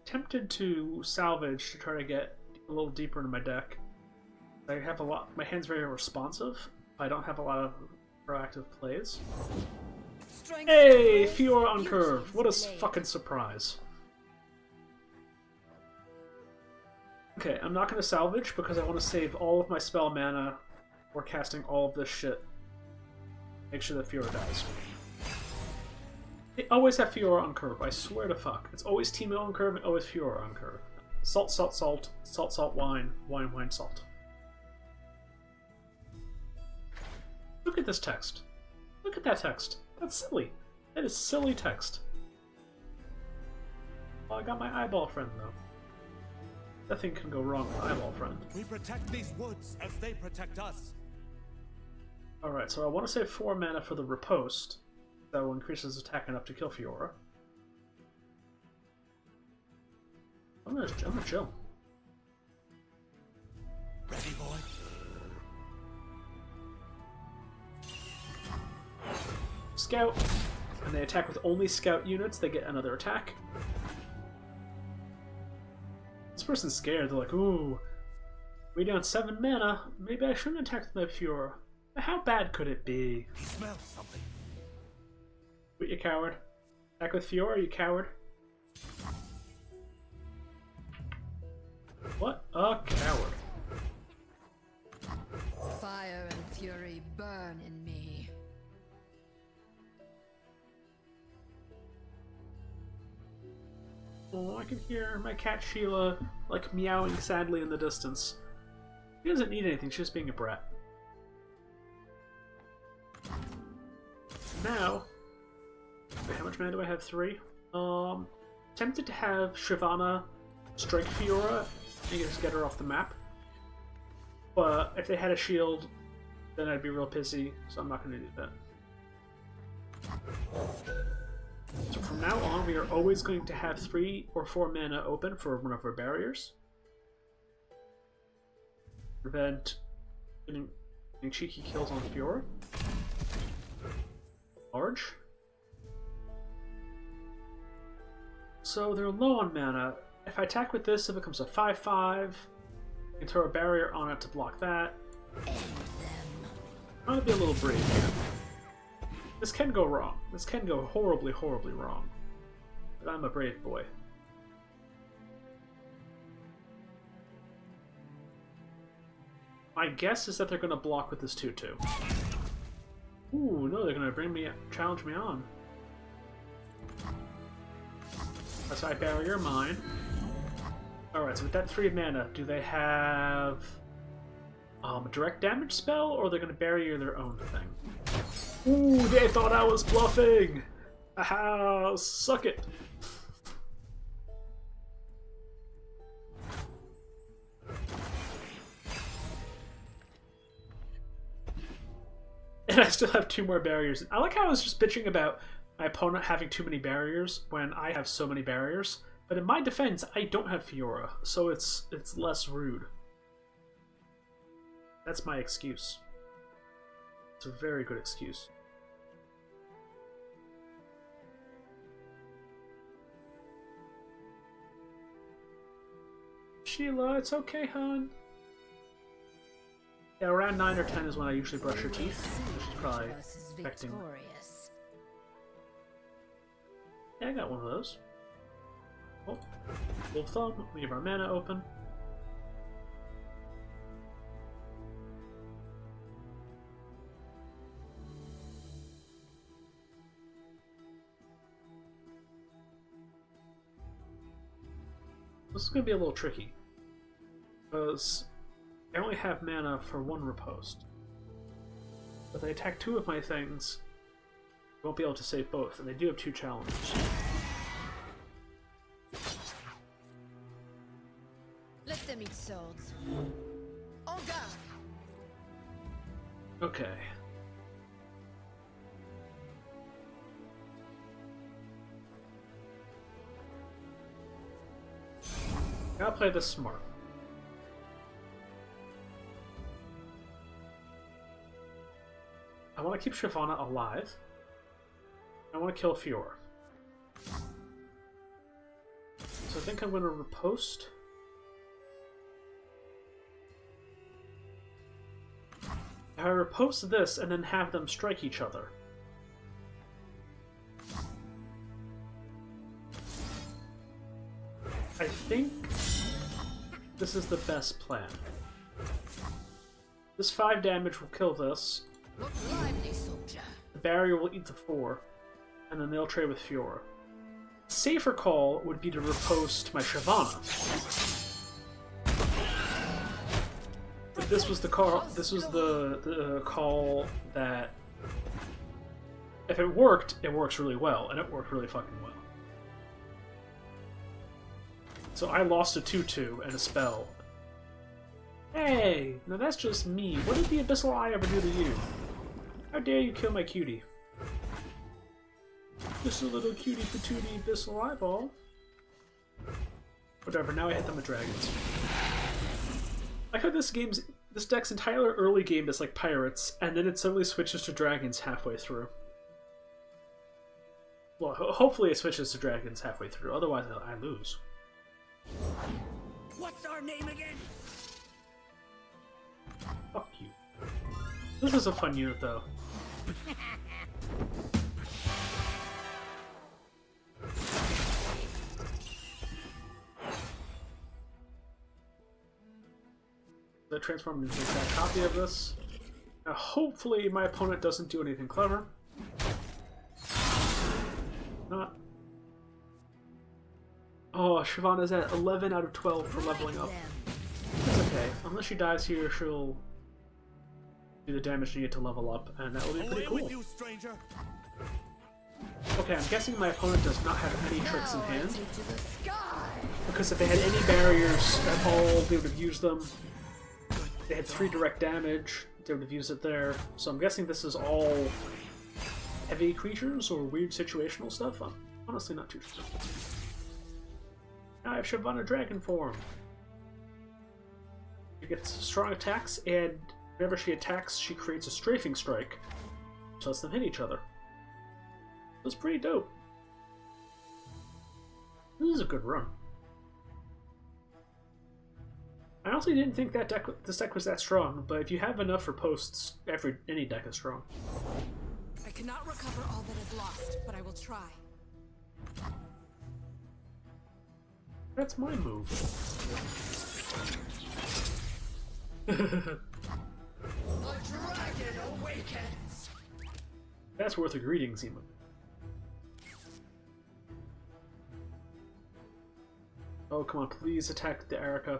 Tempted to salvage to try to get a little deeper into my deck. I have a lot. My hand's very responsive. I don't have a lot of proactive plays. Hey, Fiora on curve! What a fucking surprise! Okay, I'm not going to salvage because I want to save all of my spell mana for casting all of this shit. Make sure that Fiora dies. They always have Fiora on curve, I swear to fuck. It's always Teemo on curve and always Fiora on curve. Salt, salt, salt. Salt, salt, wine. Wine, wine, salt. Look at this text. Look at that text. That's silly. That is silly text. Well, I got my eyeball friend, though. Nothing can go wrong with eyeball friend. We protect these woods as they protect us. Alright, so I want to save 4 mana for the riposte. That will increase his attack enough to kill Fiora. I'm gonna chill. Ready, boy? Scout. And they attack with only scout units, they get another attack. This person's scared, they're like, ooh, we down 7 mana, maybe I shouldn't attack with my Fiora. But how bad could it be? He smells something. Wait, you coward. Attack with Fiora, you coward. What a coward. Fire and fury burn in me. Oh, I can hear my cat Sheila, like, meowing sadly in the distance. She doesn't need anything, she's just being a brat. Now... Wait, how much mana do I have? 3? Tempted to have Shyvana strike Fiora and just get her off the map. But if they had a shield, then I'd be real pissy, so I'm not going to do that. So from now on, we are always going to have 3 or 4 mana open for one of our barriers. Prevent getting cheeky kills on Fiora. Large. So they're low on mana. If I attack with this, it becomes a 5/5. You can throw a barrier on it to block that. End them. I'm gonna be a little brave here. This can go wrong. This can go horribly, horribly wrong. But I'm a brave boy. My guess is that they're gonna block with this 2-2. Ooh, no, they're gonna challenge me on. That's I barrier mine. Alright, so with that 3 mana, do they have a direct damage spell, or they're gonna barrier their own thing? Ooh, they thought I was bluffing! Aha, suck it! And I still have 2 more barriers. I like how I was just bitching about my opponent having too many barriers when I have so many barriers. But in my defense, I don't have Fiora, so it's less rude. That's my excuse. It's a very good excuse. Sheila, it's okay, hon. Yeah, around 9 or 10 is when I usually brush her teeth, which is probably affecting. Yeah, I got one of those. Oh, full thumb, leave our mana open. This is going to be a little tricky, because I only have mana for 1 riposte. If they attack 2 of my things, I won't be able to save both, and they do have 2 challenges. Let them eat swords. On guard. Okay. Gotta play this smart. I want to keep Shyvana alive. I want to kill Fiora. So I think I'm going to riposte. If I riposte this and then have them strike each other. I think this is the best plan. This 5 damage will kill this. Look lively, soldier. The barrier will eat the 4, and then they'll trade with Fiora. Safer call would be to riposte my Shyvana. But this was the call. This was the call that, if it works really well, and it worked really fucking well. So I lost a 2/2 and a spell. Hey, now that's just me. What did the Abyssal Eye ever do to you? How dare you kill my cutie? Just a little cutie patootie Abyssal Eyeball. Whatever, now I hit them with dragons. I heard this deck's entire early game is like pirates, and then it suddenly switches to dragons halfway through. Well, hopefully it switches to dragons halfway through, otherwise I lose. What's our name again? Fuck you. This is a fun unit, though. I transformed into a exact copy of this. Now, hopefully my opponent doesn't do anything clever. Not. Oh, Shyvana's at 11 out of 12 for leveling up. It's okay. Unless she dies here, she'll do the damage needed to level up, and that will be pretty cool. You, stranger. Okay, I'm guessing my opponent does not have any tricks in hand. To the sky. Because if they had any barriers at all, they would have used them. They had 3 direct damage, they would have used it there. So I'm guessing this is all heavy creatures or weird situational stuff. I'm honestly not too sure. Now I have Shyvana Dragon form. She gets strong attacks, and whenever she attacks, she creates a strafing strike, which lets them hit each other. That's pretty dope. This is a good run. I honestly didn't think that this deck was that strong, but if you have enough for posts, any deck is strong. I cannot recover all that is lost, but I will try. That's my move. The dragon awakens! That's worth a greetings emote. Oh, come on, please attack the Erica.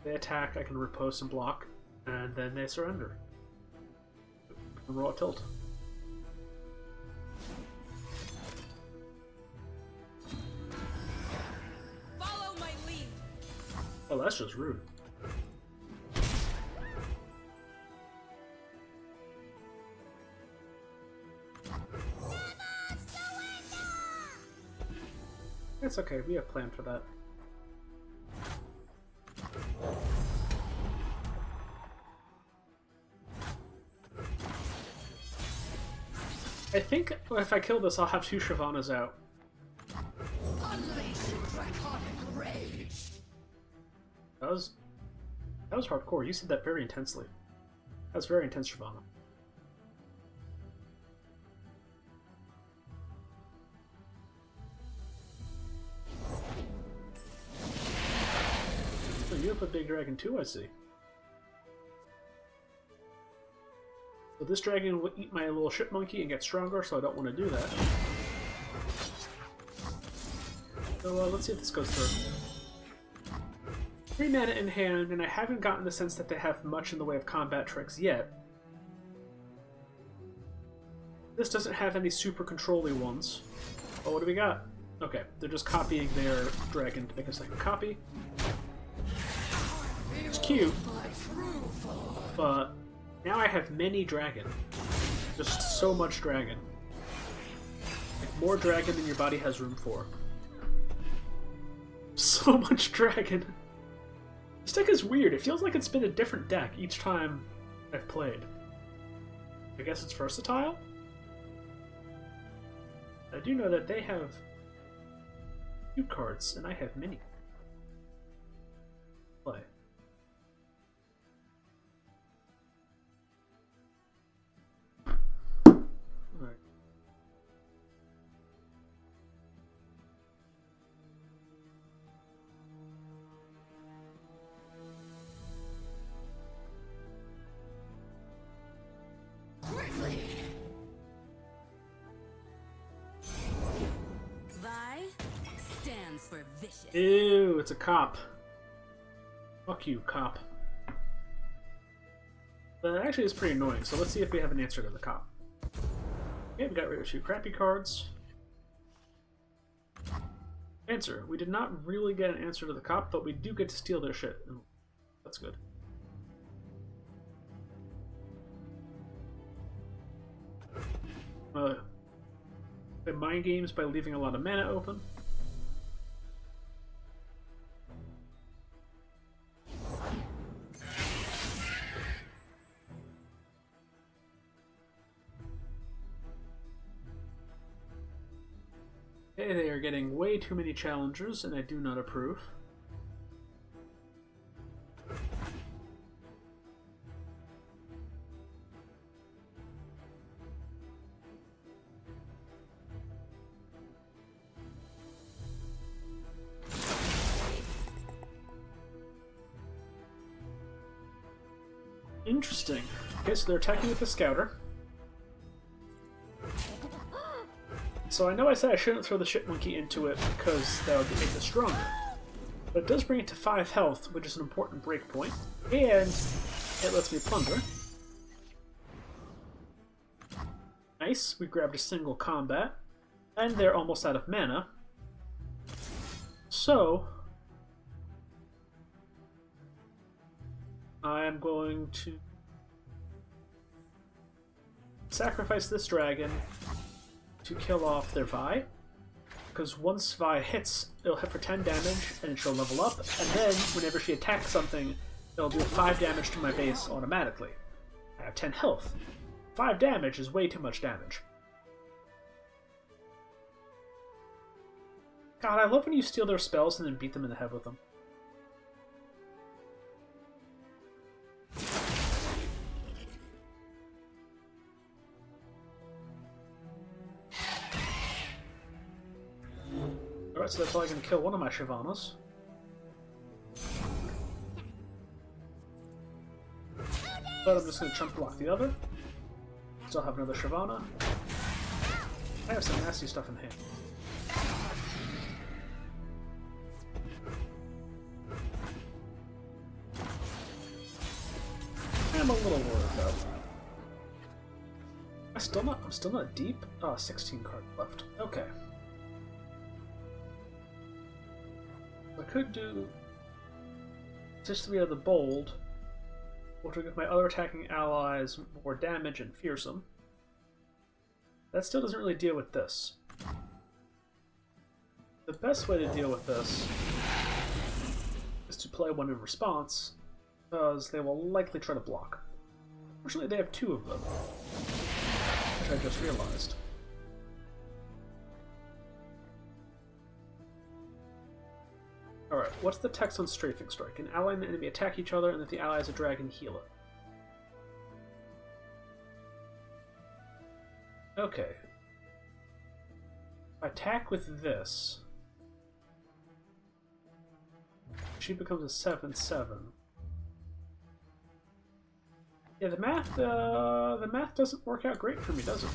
They attack, I can riposte and block, and then they surrender. And roll a tilt. Follow my lead. Oh, that's just rude. It's okay, we have planned for that. I think if I kill this, I'll have 2 Shyvanas out. Unleash your draconic rage! That was hardcore. You said that very intensely. That was very intense, Shyvana. So you have a big dragon too, I see. So this dragon will eat my little ship monkey and get stronger, so I don't want to do that. So let's see if this goes through. 3 mana in hand, and I haven't gotten the sense that they have much in the way of combat tricks yet. This doesn't have any super control-y ones. Oh, what do we got? Okay, they're just copying their dragon to make a second copy. It's cute, but now I have many dragon. Just so much dragon. Like more dragon than your body has room for. So much dragon. This deck is weird. It feels like it's been a different deck each time I've played. I guess it's versatile? I do know that they have 2 cards, and I have many. Play. Alright. Quickly! Vi stands for vicious. Ew, it's a cop. Fuck you, cop. But actually, it's pretty annoying, so let's see if we have an answer to the cop. Okay, we got rid of 2 crappy cards. Answer. We did not really get an answer to the cop, but we do get to steal their shit. That's good. Play mind games by leaving a lot of mana open. Okay, they are getting way too many challengers, and I do not approve. Interesting. Okay, so they're attacking with the Scouter. So I know I said I shouldn't throw the ship monkey into it because that would make it stronger. But it does bring it to 5 health, which is an important break point. And it lets me plunder. Nice, we grabbed a single combat. And they're almost out of mana. So I'm going to sacrifice this dragon to kill off their Vi. Because once Vi hits, it'll hit for 10 damage, and she'll level up, and then whenever she attacks something, it'll do 5 damage to my base automatically. I have 10 health. 5 damage is way too much damage. God, I love when you steal their spells and then beat them in the head with them. Alright, so they're probably going to kill one of my Shyvanas. But I'm just going to chunk block the other. Still have another Shyvana. I have some nasty stuff in hand. I'm a little worried though. I'm still not deep? Oh, 16 cards left. Okay. I could do just 3 of the bold, which will give my other attacking allies more damage and fearsome. That still doesn't really deal with this. The best way to deal with this is to play one in response, because they will likely try to block. Fortunately, they have 2 of them, which I just realized. Alright, what's the text on Strafing Strike? An ally and the enemy attack each other, and if the ally is a dragon, heal it. Okay. If I attack with this, she becomes a 7/7. Yeah, the math doesn't work out great for me, does it?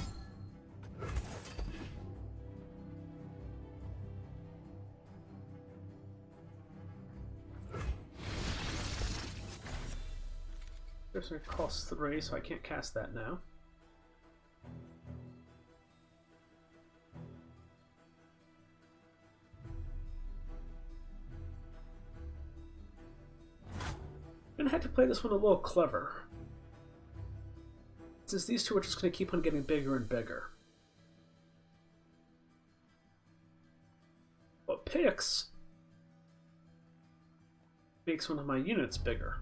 It's going to cost 3, so I can't cast that now. I'm gonna have to play this one a little clever, since these two are just going to keep on getting bigger and bigger. What picks makes one of my units bigger.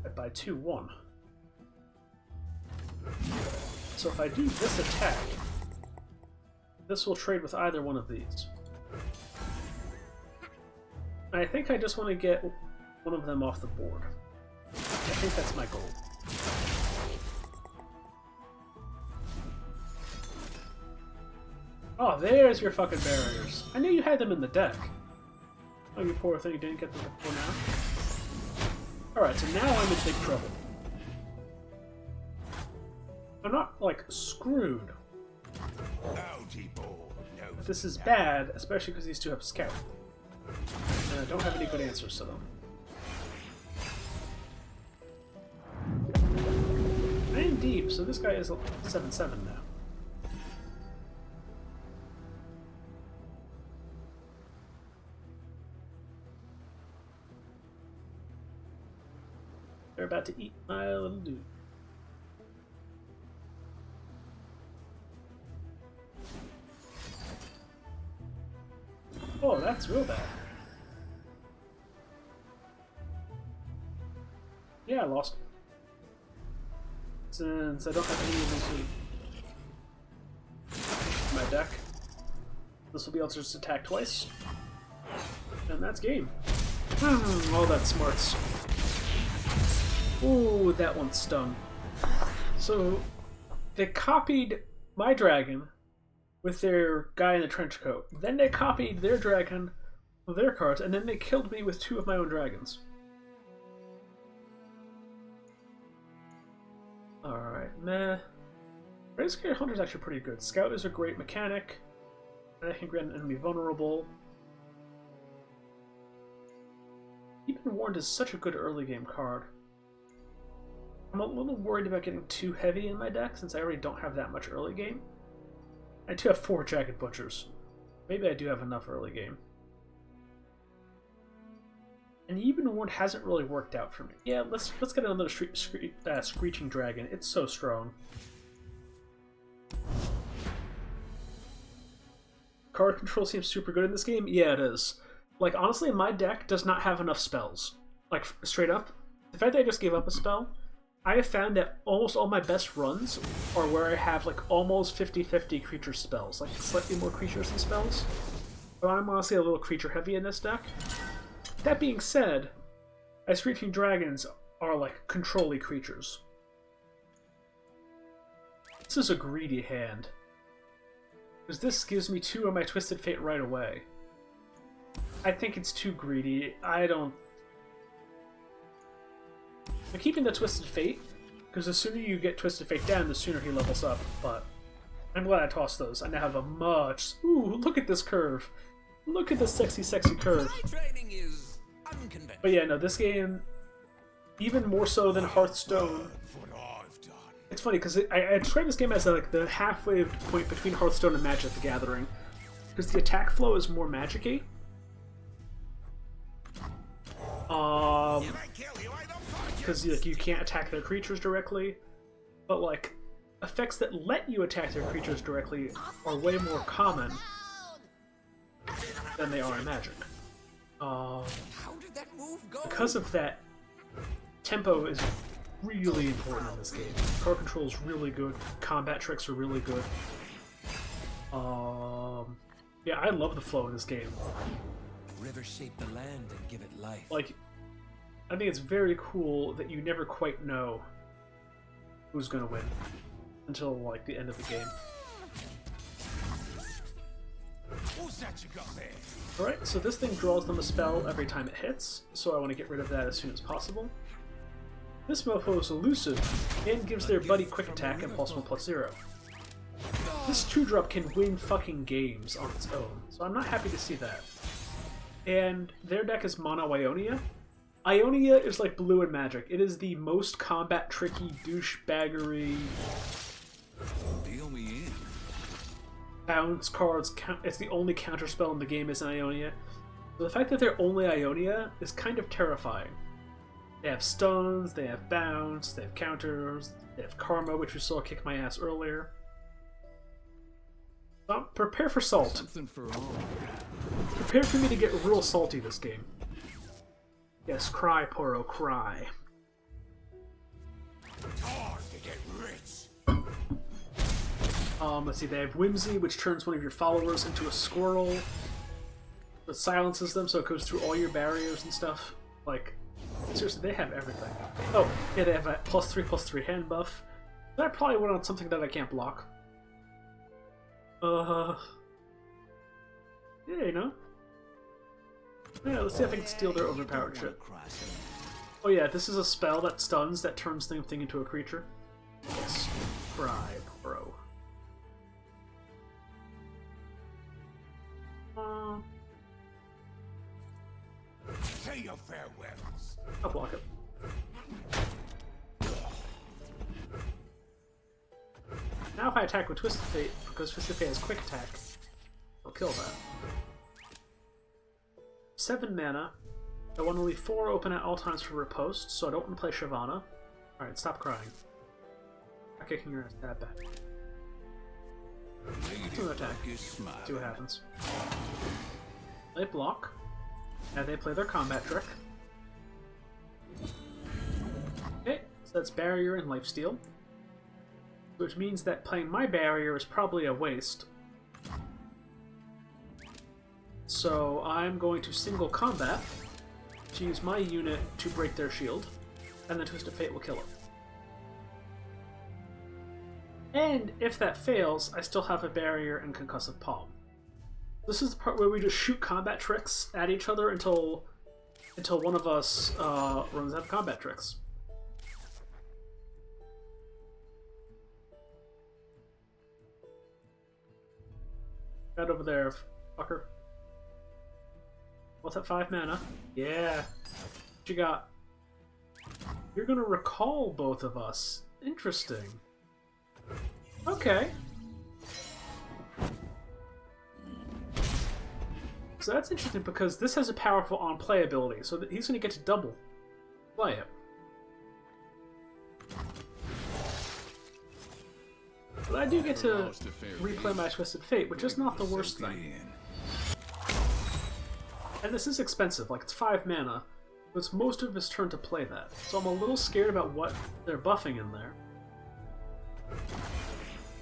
I buy 2/1. So if I do this attack, this will trade with either one of these. I think I just want to get one of them off the board. I think that's my goal. Oh, there's your fucking barriers. I knew you had them in the deck. Oh, you poor thing, you didn't get them before now. Alright, so now I'm in big trouble. I'm not, like, screwed. But this is bad, especially because these two have Scout. And I don't have any good answers to them. I am deep, so this guy is 7/7 now. They're about to eat my little dude. Oh, that's real bad. Yeah, I lost. Since I don't have any of these in my deck, this will be able to just attack twice. And that's game. Oh, that smarts. Ooh, that one stung. So, they copied my dragon with their guy in the trench coat. Then they copied their dragon with their cards, and then they killed me with 2 of my own dragons. Alright, meh. Raised Hunter is actually pretty good. Scout is a great mechanic, and I can grant an enemy vulnerable. Even Warned is such a good early game card. I'm a little worried about getting too heavy in my deck since I already don't have that much early game. I do have 4 Jagged Butchers. Maybe I do have enough early game. And Even Warned hasn't really worked out for me. Yeah, let's get another Screeching Dragon. It's so strong. Card control seems super good in this game. Yeah, it is. Like, honestly, my deck does not have enough spells. Like, straight up. The fact that I just gave up a spell, I have found that almost all my best runs are where I have, like, almost 50-50 creature spells. Like, slightly more creatures than spells. But I'm honestly a little creature heavy in this deck. That being said, my Screeching Dragons are, like, control-y creatures. This is a greedy hand. Because this gives me 2 of my Twisted Fate right away. I think it's too greedy. I don't... I'm keeping the Twisted Fate, because the sooner you get Twisted Fate down, the sooner he levels up, but I'm glad I tossed those. I now have a much... Ooh, look at this curve. Look at this sexy, sexy curve. My training is unconventional. But yeah, no, this game, even more so than Hearthstone... It's funny, because I describe this game as like the halfway point between Hearthstone and Magic the Gathering. Because the attack flow is more Magic-y. Because like, you can't attack their creatures directly. But like, effects that let you attack their creatures directly are way more common than they are in Magic. How did that move go? Because of that, tempo is really important in this game. Card control is really good. Combat tricks are really good. Yeah, I love the flow in this game. Rivers shape the land and give it life. Like, I think it's very cool that you never quite know who's gonna win until like the end of the game. Who's that you got there? Alright, so this thing draws them a spell every time it hits, so I want to get rid of that as soon as possible. This mofo is elusive and gives their buddy quick attack and +1/+0. This 2-drop can win fucking games on its own, so I'm not happy to see that. And their deck is Mono Ionia. Ionia is like blue in Magic. It is the most combat tricky, douchebaggery, Deal me in. bounce cards. It's the only counterspell in the game is an Ionia. So the fact that they're only Ionia is kind of terrifying. They have stuns, they have bounce, they have counters, they have karma, which we saw kick my ass earlier. Prepare for salt. Something for all. Prepare for me to get real salty this game. Yes, cry, Poro, cry. Hard to get rich. Let's see, they have Whimsy, which turns one of your followers into a squirrel. It silences them, so it goes through all your barriers and stuff. Like, seriously, they have everything. Oh, yeah, they have a +3/+3 hand buff. But I probably went on something that I can't block. Yeah, you know. Yeah, let's see if I can steal their overpowered shit. Oh yeah, this is a spell that stuns that turns the thing into a creature. Yes, cry, bro. Say your farewells. I'll block it. Now if I attack with Twisted Fate, because Twisted Fate has quick attack, I'll kill that. 7 mana. I want to leave 4 open at all times for riposte, so I don't want to play Shyvana. Alright, stop crying. I'm kicking your ass that back. Do an attack. See what happens. They block. Now they play their combat trick. Okay, so that's barrier and lifesteal. Which means that playing my barrier is probably a waste. So I'm going to single combat to use my unit to break their shield, and then Twisted Fate will kill it. And if that fails, I still have a barrier and concussive palm. This is the part where we just shoot combat tricks at each other until one of us runs out of combat tricks. Right over there, fucker. What's that 5 mana? Yeah. What you got? You're gonna recall both of us. Interesting. Okay. So that's interesting because this has a powerful on-play ability, so that he's gonna get to double play it. But I do get to replay my Twisted Fate, which is not the worst thing. And this is expensive, like it's 5 mana. So it's most of his turn to play that. So I'm a little scared about what they're buffing in there.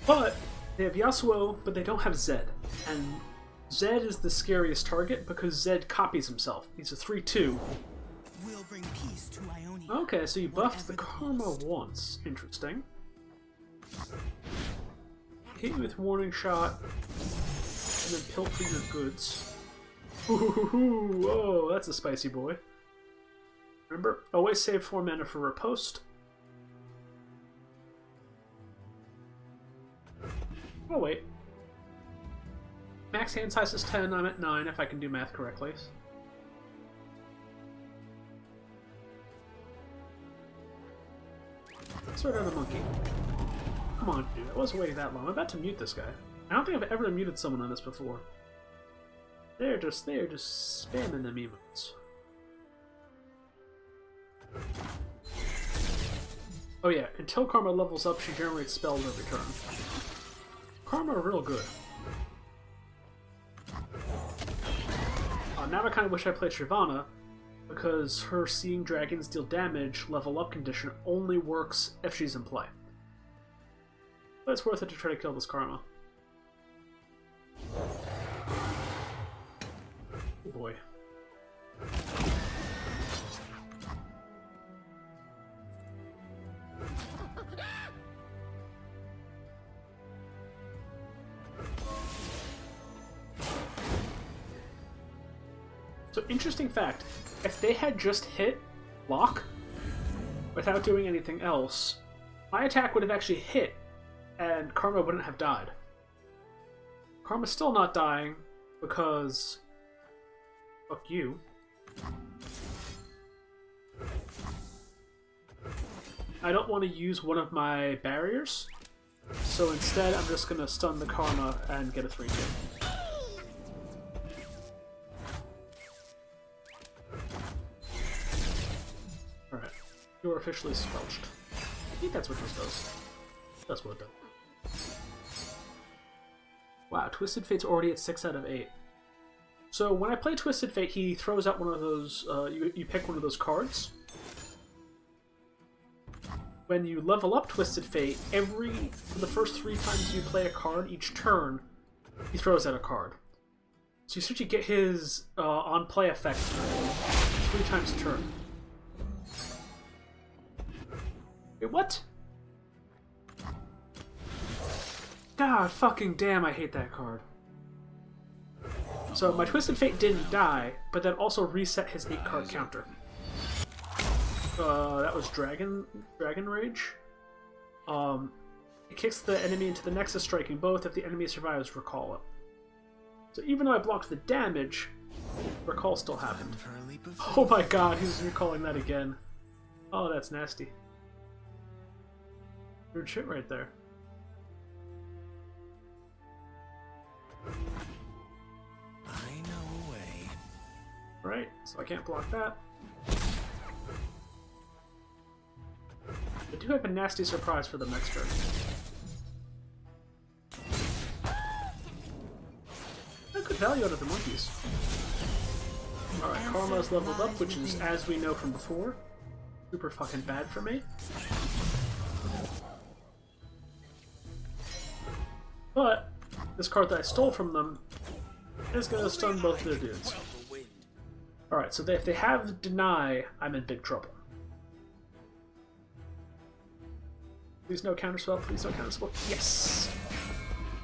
But they have Yasuo, but they don't have Zed. And Zed is the scariest target because Zed copies himself. He's a 3/2. We'll bring peace to Ionia. Okay, so you buffed the whatever Karma cost. once. Interesting. hit you with warning shot, and then pilfer your goods. Ooh, oh, that's a spicy boy. Remember, always save 4 mana for riposte. Oh wait. Max hand size is 10, I'm at 9 if I can do math correctly. Sort out a monkey. Come on, dude. I wasn't waiting that long. I'm about to mute this guy. I don't think I've ever muted someone on this before. They're just spamming them emotes. Oh yeah, until Karma levels up, she generates spells every turn. Karma are real good. Now I kind of wish I played Shyvana, because her Seeing Dragons deal damage level up condition only works if she's in play. But it's worth it to try to kill this Karma. Oh boy. So, interesting fact, if they had just hit block without doing anything else, my attack would have actually hit and Karma wouldn't have died. Karma's still not dying because... fuck you. I don't want to use one of my barriers, so instead I'm just going to stun the Karma and get a 3-kill. Alright, you're officially squelched. I think that's what this does. That's what it does. Wow, Twisted Fate's already at 6 out of 8. So when I play Twisted Fate, he throws out one of those, you pick one of those cards. When you level up Twisted Fate, for the first 3 times you play a card each turn, he throws out a card. So you essentially get his on-play effect 3 times a turn. Wait, what? God fucking damn, I hate that card. So my Twisted Fate didn't die, but that also reset his 8-card counter. That was Dragon Rage. It kicks the enemy into the Nexus, striking both. If the enemy survives, recall it. So even though I blocked the damage, recall still happened. Oh my god, he's recalling that again. Oh, that's nasty. Weird shit right there. I know a way. Right, so I can't block that. I do have a nasty surprise for the next turn. A good value out of the monkeys. Alright, Karma's leveled up, which is, as we know from before, super fucking bad for me. But this card that I stole from them is going to stun both their dudes. Alright, so if they have Deny, I'm in big trouble. Please no counterspell, please no counterspell. Yes!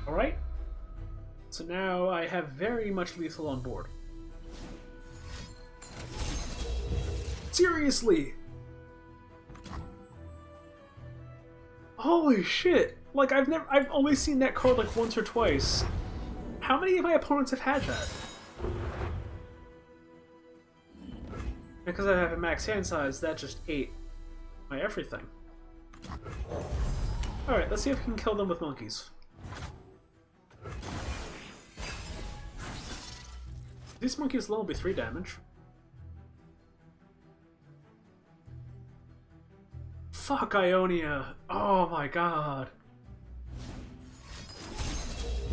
Alright. So now I have very much lethal on board. Seriously! Holy shit! Like, I've only seen that card like once or twice. How many of my opponents have had that? Because I have a max hand size, that just ate my everything. Alright, let's see if we can kill them with monkeys. These monkeys alone will be 3 damage. Fuck Ionia! Oh my god.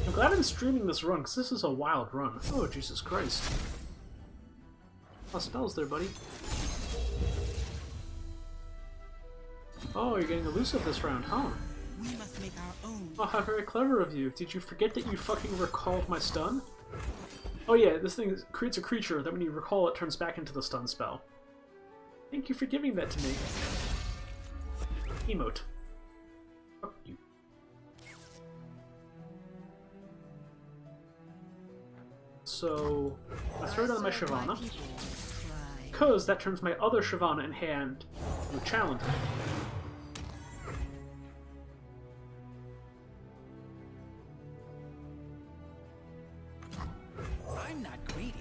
I'm glad I'm streaming this run, because this is a wild run. Oh, Jesus Christ. A lot of spells there, buddy. Oh, you're getting elusive this round, huh? We must make our own. Oh, how very clever of you. Did you forget that you fucking recalled my stun? Oh yeah, this thing creates a creature that when you recall it turns back into the stun spell. Thank you for giving that to me. Emote. Fuck you. So I throw down my Serve my Shyvana, people right. because that turns my other Shyvana in hand into a challenger. I'm not greedy.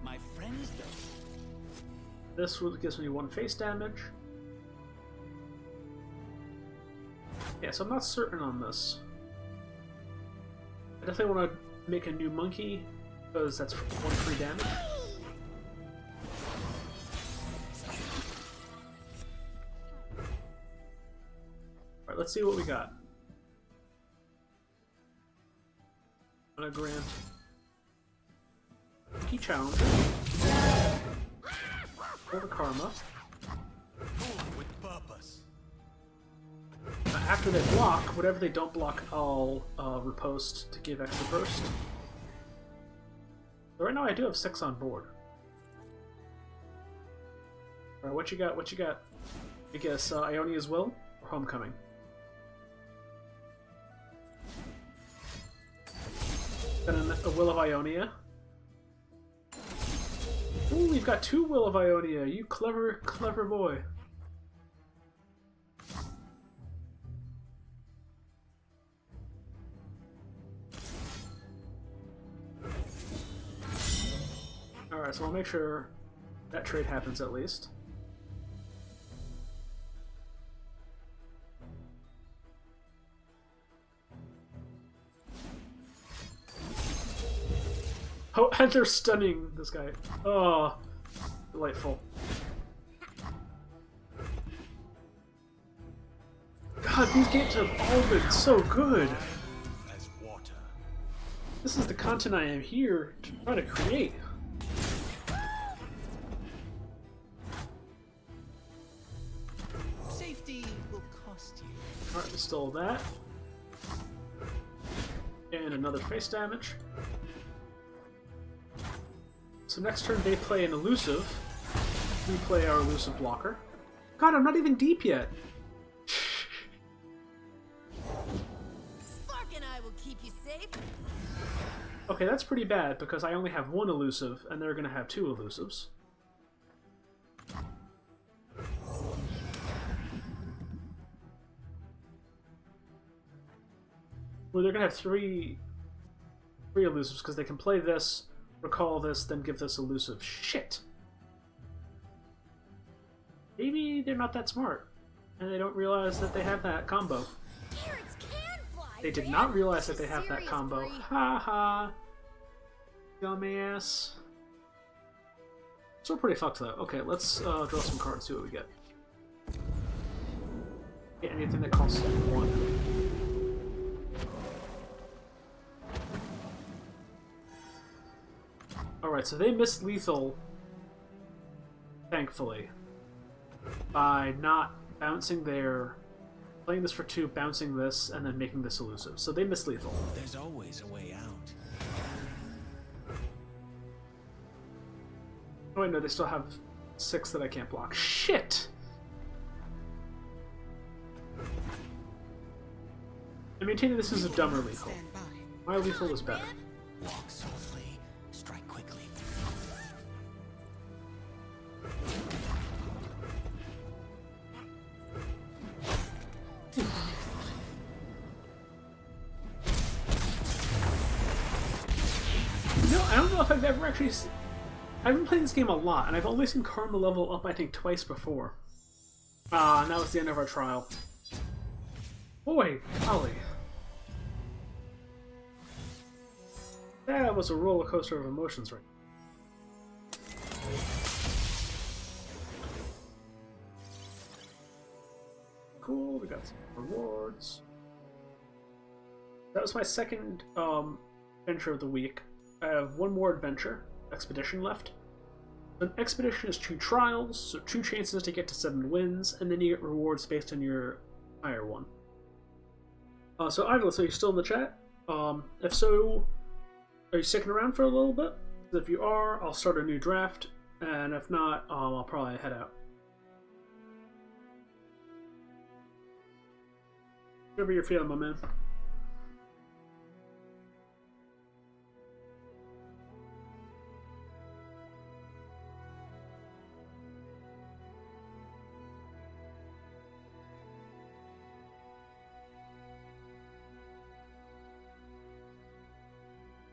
My friends, though. This gives me 1 face damage. Yeah, so I'm not certain on this. I definitely want to make a new monkey, because that's 1 free damage. Alright, let's see what we got. I'm gonna grant monkey challenge for the karma. Move with purpose. After they block, whatever they don't block, I'll repost to give extra burst. So right now I do have 6 on board. Alright, what you got? What you got? I guess Ionia's Will or Homecoming? Then a Will of Ionia. Ooh, we've got 2 Will of Ionia. You clever, clever boy. Alright, so I'll make sure that trade happens at least. Oh, and they're stunning this guy. Oh, delightful. God, these games have all been so good. As water. This is the content I am here to try to create. Safety will cost you. Alright, we stole that. And another face damage. So next turn they play an elusive. We play our elusive blocker. God, I'm not even deep yet. Spark and I will keep you safe. Okay, that's pretty bad because I only have 1 elusive and they're gonna have 2 elusives. Well, they're gonna have three elusives because they can play this, recall this, then give this elusive. Shit! Maybe they're not that smart, and they don't realize that they have that combo. Carrots can fly. They did man. not realize that Just they have that serious, combo. Bree. Ha ha! Dumbass. Still pretty fucked though. Okay, let's draw some cards, see what we get. Get anything that costs 1. Alright, so they missed lethal, thankfully, by not bouncing their... playing this for 2, bouncing this, and then making this elusive. So they missed lethal. There's always a way out. Oh wait, no, they still have 6 that I can't block. Shit! I'm maintaining this is a dumber lethal. Stand by. My lethal was better. Walk softly. Strike quickly. No, I don't know if I've ever actually... I haven't played this game a lot, and I've only seen Karma level up, I think, twice before. Ah, now it's the end of our trial. Boy, golly. That was a roller coaster of emotions, right? Cool, we got some rewards. That was my second adventure of the week. I have 1 more adventure, expedition left. An expedition is 2 trials, so 2 chances to get to 7 wins, and then you get rewards based on your higher one. So Idle, so you're still in the chat? If so, are you sticking around for a little bit? If you are, I'll start a new draft, and if not, I'll probably head out. Whatever you're feeling, my man.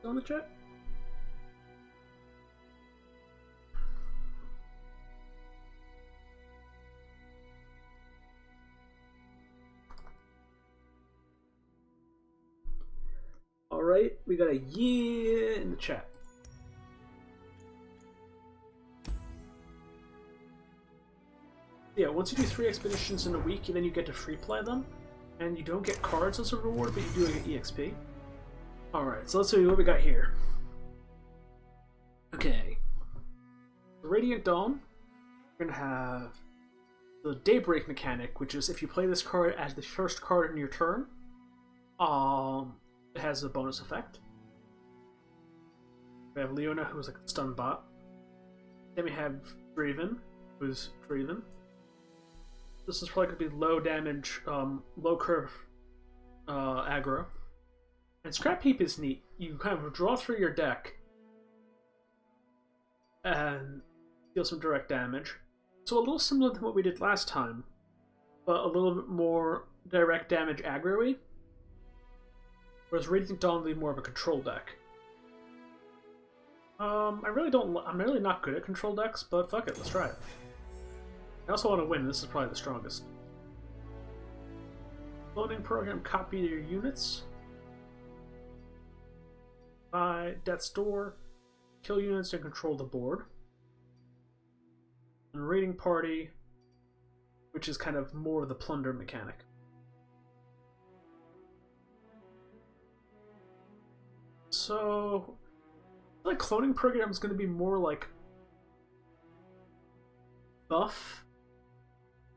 on the chat? Alright, we got a yeah in the chat. Yeah, once you do 3 expeditions in a week, then you get to free play them. And you don't get cards as a reward, but you do get EXP. Alright, so let's see what we got here. Okay. Radiant Dawn. We're gonna have the Daybreak mechanic, which is if you play this card as the first card in your turn, it has a bonus effect. We have Leona, who's like a stun bot. Then we have Draven, who's Draven. This is probably going to be low damage, low curve aggro. And Scrap Heap is neat. You kind of draw through your deck and deal some direct damage. So a little similar to what we did last time, but a little bit more direct damage aggro-y. Whereas Radiant Dawn will be more of a control deck. I'm really not good at control decks, but fuck it, let's try it. I also want to win. This is probably the strongest. Loading program, copy your units. Buy Death's Door. Kill units and control the board. And Raiding Party, which is kind of more of the plunder mechanic. So, I feel like cloning program is going to be more like buff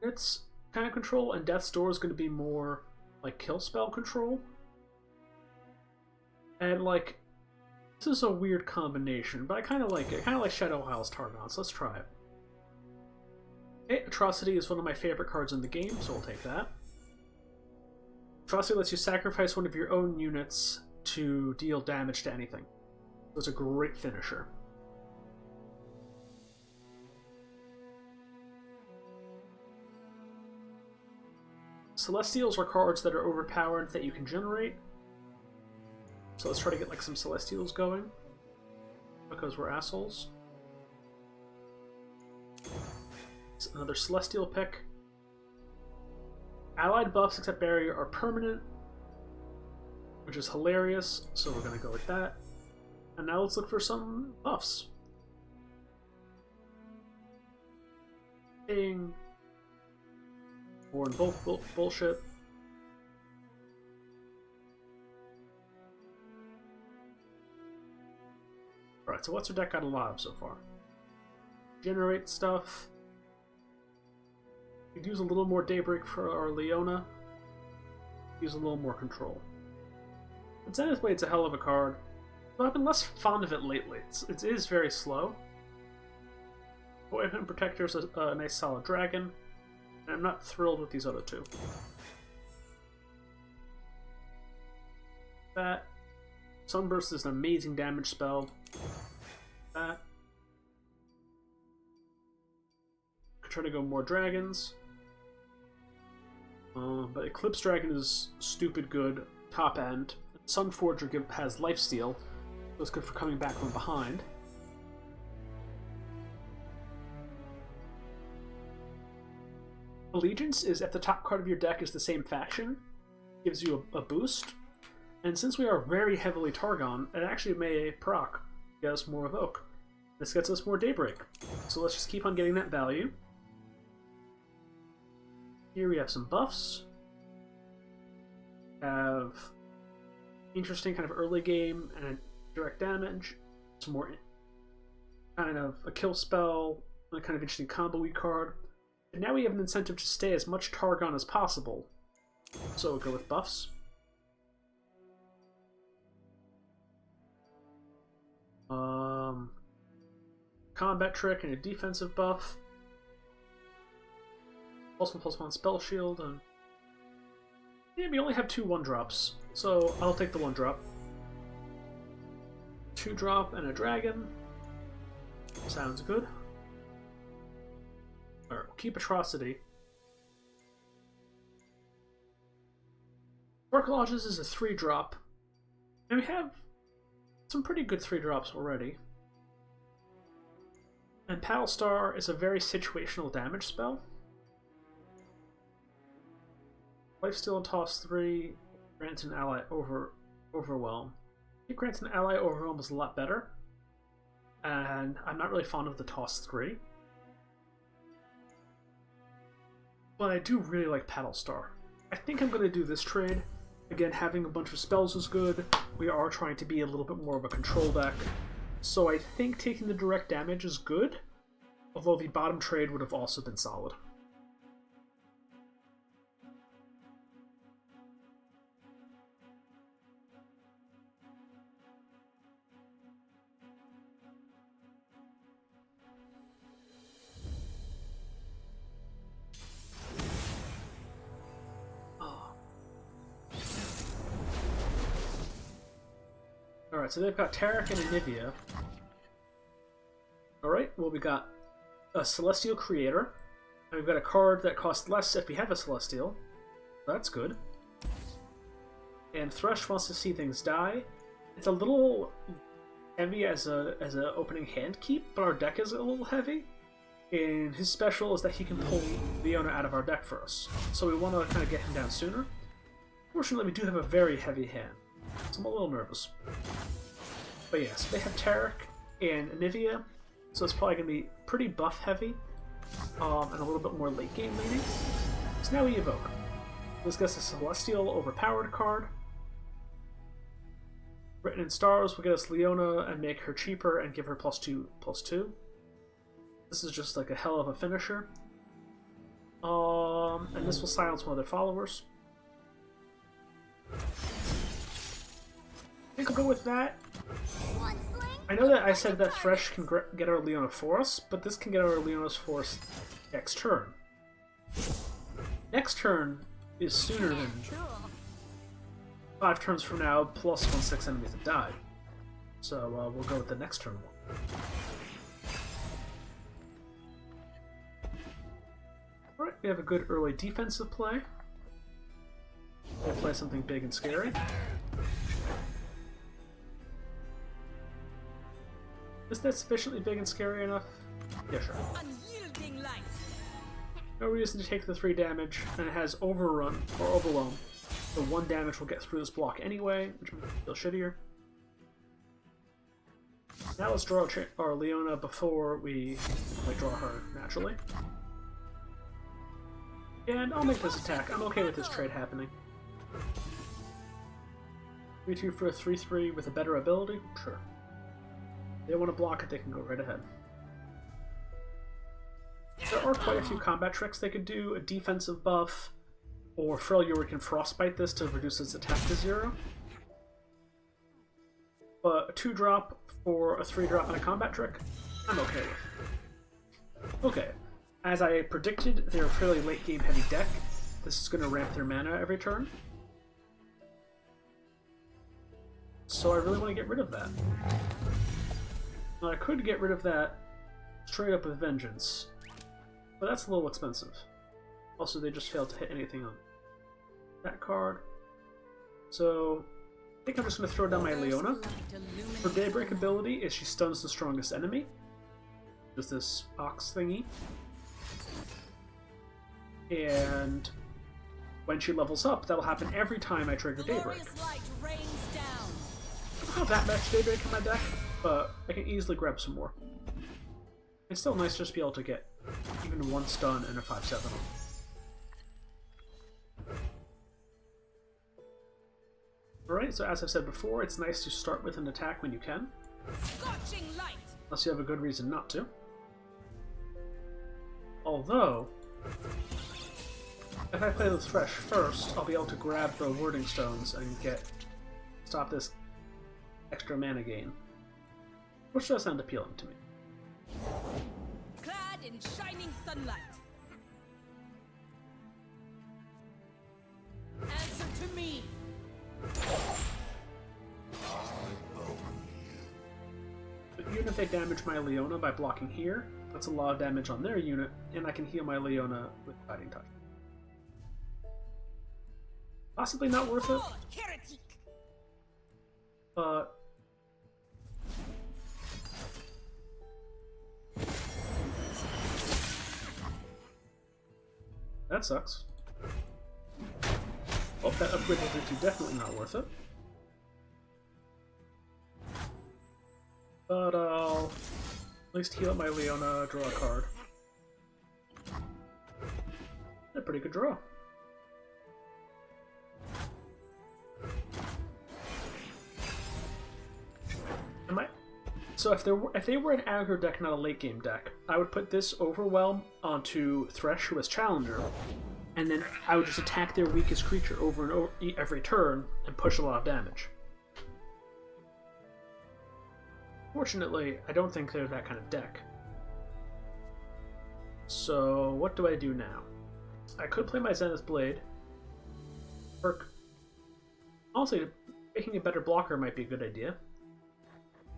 units kind of control, and Death's Door is going to be more like kill spell control. And like, this is a weird combination, but I kind of like it. I kind of like Shadow Isle's Targon, so let's try it. Okay, Atrocity is one of my favorite cards in the game, so we'll take that. Atrocity lets you sacrifice one of your own units to deal damage to anything. So it's a great finisher. Celestials are cards that are overpowered that you can generate. So let's try to get like some Celestials going, because we're assholes. It's another Celestial pick. Allied buffs except barrier are permanent, which is hilarious, so we're going to go with that. And now let's look for some buffs. Ding. War and bullshit. Alright, so what's our deck got a lot of so far? Generate stuff. We could use a little more Daybreak for our Leona. Use a little more control. And Zenith Blade's a hell of a card, but I've been less fond of it lately. It is very slow. Weapon Protector is a nice solid dragon. And I'm not thrilled with these other two. That. Sunburst is an amazing damage spell. That. Could try to go more dragons. But Eclipse Dragon is stupid good, top end. Sunforger has lifesteal, so it's good for coming back from behind. Allegiance is at the top card of your deck is the same faction, gives you a boost, and since we are very heavily Targon, it actually may proc, get us more Evoke. This gets us more Daybreak, so let's just keep on getting that value. Here we have some buffs. Have interesting kind of early game and direct damage, some more kind of a kill spell, and a kind of interesting combo-y card. And now we have an incentive to stay as much Targon as possible. So we'll go with buffs. Combat trick and a defensive buff. +1/+1 spell shield, and yeah, we only have 2 1-drops, so I'll take the 1-drop. 2-drop and a dragon. Sounds good. Alright, we'll keep Atrocity. Dark Lodges is a 3-drop. And we have some pretty good 3-drops already. And Paddlestar is a very situational damage spell. Lifesteal and Toss 3 grants an ally Overwhelm. It grants an ally Overwhelm is a lot better. And I'm not really fond of the Toss 3. But I do really like Paddlestar. I think I'm going to do this trade. Again, having a bunch of spells is good. We are trying to be a little bit more of a control deck. So I think taking the direct damage is good. Although the bottom trade would have also been solid. Alright, so they've got Tarek and Anivia. Alright, well we got a Celestial Creator. And we've got a card that costs less if we have a Celestial. That's good. And Thresh wants to see things die. It's a little heavy as a opening hand keep, but our deck is a little heavy. And his special is that he can pull Leona out of our deck for us. So we want to kind of get him down sooner. Fortunately, we do have a very heavy hand. So I'm a little nervous. But yeah, so they have Tarek and Anivia, so it's probably going to be pretty buff heavy, and a little bit more late game leading. So now we evoke. This gets a Celestial Overpowered card. Written in Stars will get us Leona and make her cheaper and give her +2/+2. This is just like a hell of a finisher. And this will silence one of their followers. I think I'll go with that. I know that I said that Thresh can get our Leona for us, but this can get our Leona's for us next turn. Next turn is sooner than 5 turns from now, plus 1/6 enemies have died. So we'll go with the next turn one. Alright, we have a good early defensive play. We'll play something big and scary. Is that sufficiently big and scary enough? Yeah, sure. Unyielding light. No reason to take the 3 damage, and it has Overrun or Overwhelm. The 1 damage will get through this block anyway, which will feel shittier. Now let's draw our Leona before we draw her naturally. And I'll make this attack. I'm okay with this trade happening. 3/2 for a 3/3 with a better ability? Sure. If they want to block it, they can go right ahead. There are quite a few combat tricks they could do. A defensive buff, or Freljord can Frostbite this to reduce its attack to 0. But a 2-drop for a 3-drop and a combat trick, I'm okay with. Okay, as I predicted, they're a fairly late game heavy deck. This is going to ramp their mana every turn. So I really want to get rid of that. Now I could get rid of that straight up with Vengeance, but that's a little expensive. Also, they just failed to hit anything on that card. So I think I'm just going to throw down my Leona. Her Daybreak ability is she stuns the strongest enemy. There's this ox thingy. And when she levels up, that'll happen every time I trigger Daybreak. I don't have that much Daybreak in my deck, but I can easily grab some more. It's still nice just to be able to get even 1 stun and a 5/7. Alright, so as I've said before, it's nice to start with an attack when you can. Scorching light. Unless you have a good reason not to. Although, if I play the Thresh first, I'll be able to grab the Wording Stones and stop this extra mana gain. Which does sound appealing to me. Clad in shining sunlight. Answer to me. But even if they damage my Leona by blocking here, that's a lot of damage on their unit, and I can heal my Leona with Guiding Touch. Possibly not worth it, Heretic. but that sucks. Well, that upgraded it to definitely not worth it. But I'll at least heal up my Leona, draw a card. A pretty good draw. So if they were an aggro deck, not a late game deck, I would put this Overwhelm onto Thresh, who is Challenger, and then I would just attack their weakest creature over and over every turn and push a lot of damage. Fortunately, I don't think they're that kind of deck. So what do I do now? I could play my Zenith Blade. Honestly, making a better blocker might be a good idea.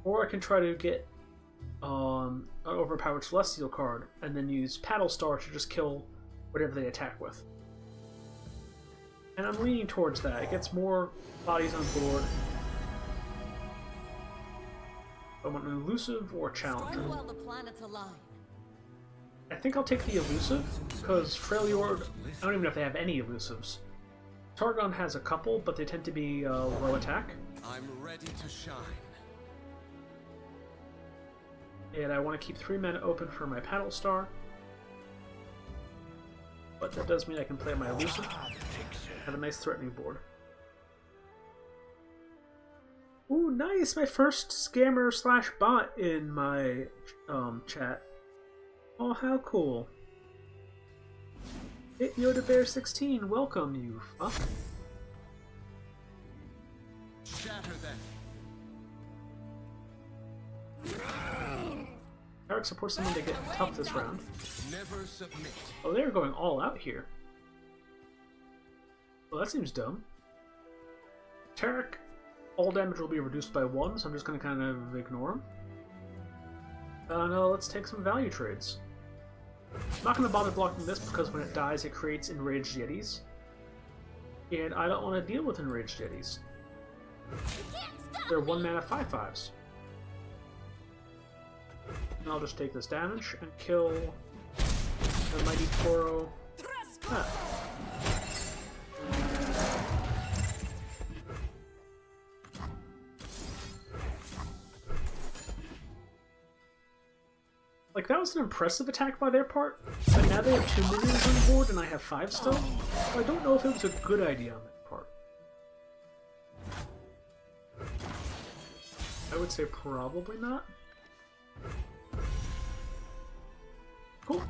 Or I can try to get an overpowered Celestial card and then use Paddle Star to just kill whatever they attack with. And I'm leaning towards that. It gets more bodies on board. I want an Elusive or Challenger. While the planets align. I think I'll take the Elusive, because Freljord, I don't even know if they have any Elusives. Targon has a couple, but they tend to be low attack. I'm ready to shine. And I want to keep 3 mana open for my Paddle Star. But that does mean I can play my Elusive. Have a nice threatening board. Ooh, nice! My first scammer slash bot in my chat. Oh, how cool. Hit Yoda Bear 16, welcome you fuck. Shatter them. Tarek supports someone to get tough this round. Never submit. Oh, they're going all out here. Well, that seems dumb. Tarek, all damage will be reduced by 1, so I'm just going to kind of ignore him. No, let's take some value trades. I'm not going to bother blocking this because when it dies, it creates Enraged Yetis. And I don't want to deal with Enraged Yetis. They're 1 mana 5/5s. And I'll just take this damage and kill the Mighty Toro. Ah. Like, that was an impressive attack by their part, but now they have 2 minions on board and I have 5 still, so I don't know if it was a good idea on that part. I would say probably not. Cool.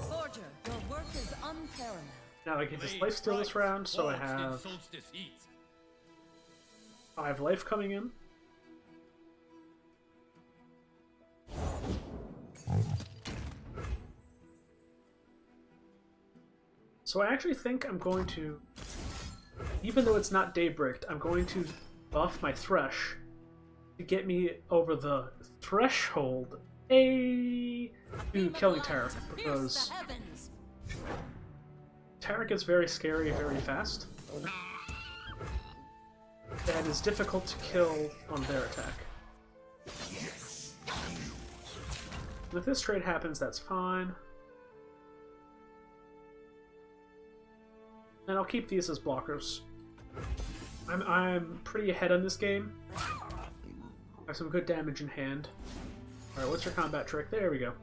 Forger, your work is unparalleled. Now I can just lifesteal this round, so I have 5 life coming in. So I actually think I'm going to, even though it's not Daybreaked, I'm going to buff my Thresh to get me over the threshold to killing Tarek, because Tarek is very scary very fast. And is difficult to kill on their attack. And if this trade happens, that's fine. And I'll keep these as blockers. I'm pretty ahead on this game. I have some good damage in hand. Alright, what's your combat trick? There we go.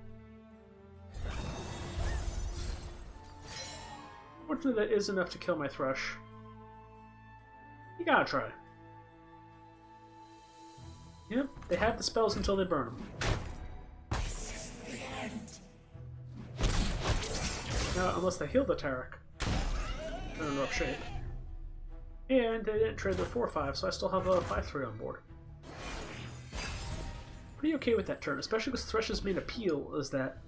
Fortunately, that is enough to kill my Thresh. You gotta try. Yep, they have the spells until they burn them. Now, unless they heal the Tarek, they're in rough shape. And they didn't trade their 4/5, so I still have a 5/3 on board. Pretty okay with that turn, especially because Thresh's main appeal is that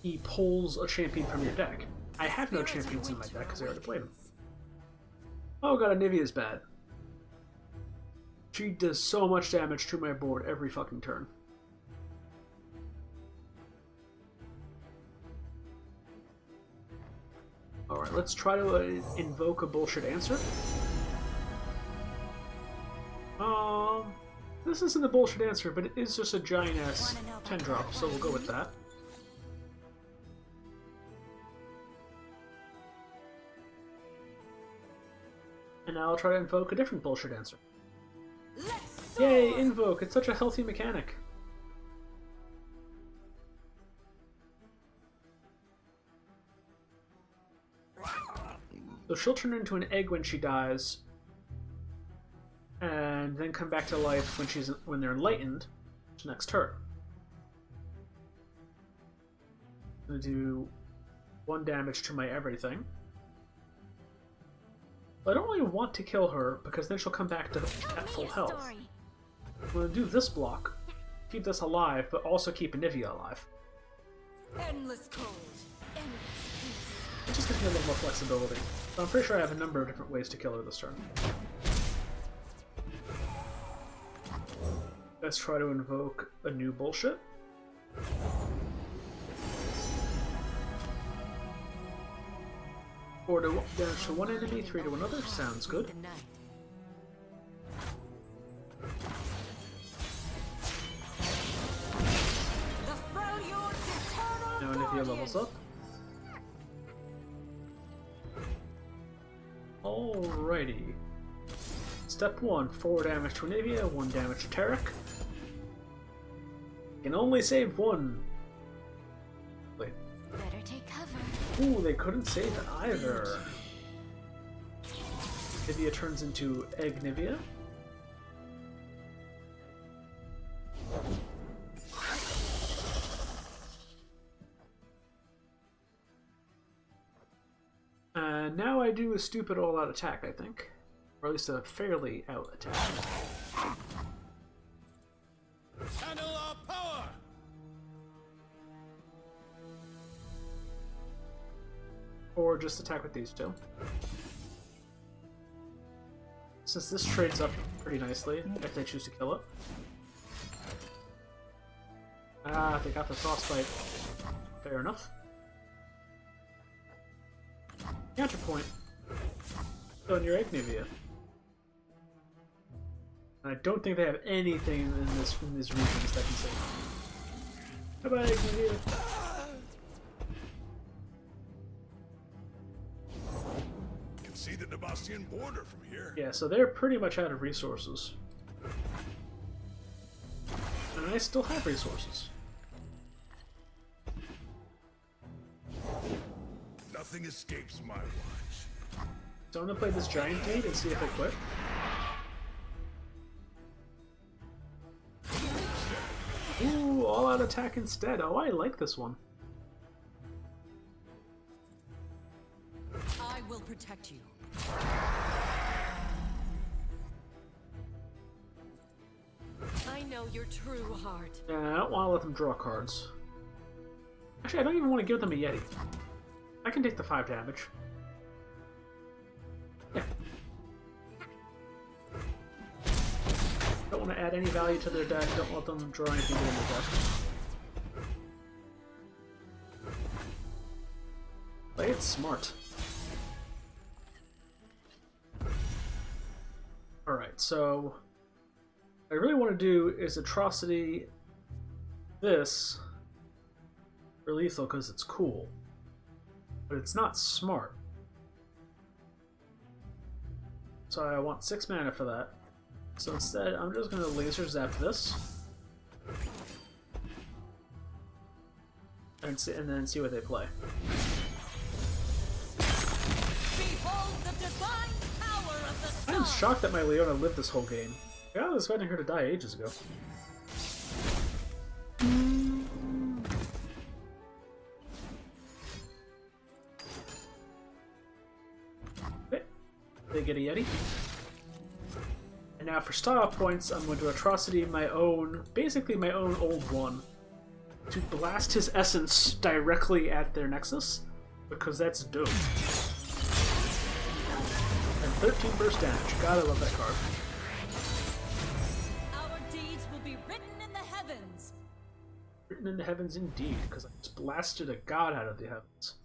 he pulls a champion from your deck. I have no champions in my deck because I already played them. Oh god, Anivia's bad. She does so much damage to my board every fucking turn. Alright, let's try to invoke a bullshit answer. This isn't a bullshit answer, but it is just a giant ass 10 drop, so we'll go with that. And now I'll try to invoke a different bullshit answer. Let's Yay, invoke! It's such a healthy mechanic. So she'll turn into an egg when she dies, and then come back to life when they're enlightened. Next turn. I'm gonna do 1 damage to my everything. But I don't really want to kill her because then she'll come back to at full health. I'm gonna do this block, keep this alive, but also keep Anivia alive. endless cold, endless peace. It just gives me a little more flexibility. So I'm pretty sure I have a number of different ways to kill her this turn. Let's try to invoke a new bullshit. Four damage to one enemy, 3 to another. Sounds good. The night. The Freljord's eternal Now Anivia guardian. levels up. Alrighty. Step 1, 4 damage to Anivia, 1 damage to Tarek. Can only save 1. Wait. Better take cover. Ooh, they couldn't save it either. Nivea turns into Egg Nivea. And now I do a stupid all-out attack, I think. Or at least a fairly out attack. Channel our power! Or just attack with these two. Since this trades up pretty nicely, if they choose to kill it. Ah, they got the frostbite. Fair enough. Counterpoint. Still in your egg, Nivea. And I don't think they have anything in these regions that can save. Bye bye, egg, Nivea. You can see the Nebastian border from here. Yeah, so they're pretty much out of resources. And I still have resources. Nothing escapes my watch. So I'm gonna play this giant dude and see if they quit. Ooh, all out attack instead. Oh, I like this one. I will protect you. I know your true heart. Yeah, I don't want to let them draw cards. Actually, I don't even want to give them a Yeti. I can take the 5 damage. Yeah. Don't want to add any value to their deck. Don't let them draw anything in their deck. Play it smart. Alright, so what I really want to do is Atrocity this for lethal because it's cool. But it's not smart. So I want 6 mana for that. So instead, I'm just going to laser zap this. And then see what they play. Behold the divine power of the sun. I'm shocked that my Leona lived this whole game. I was expecting her to die ages ago. Okay. They get a Yeti. And now for style points, I'm going to Atrocity my own, basically my own old one, to blast his essence directly at their Nexus, because that's dope. And 13 burst damage. God, I love that card. Our deeds will be written in the heavens. Written in the heavens indeed, because I just blasted a god out of the heavens.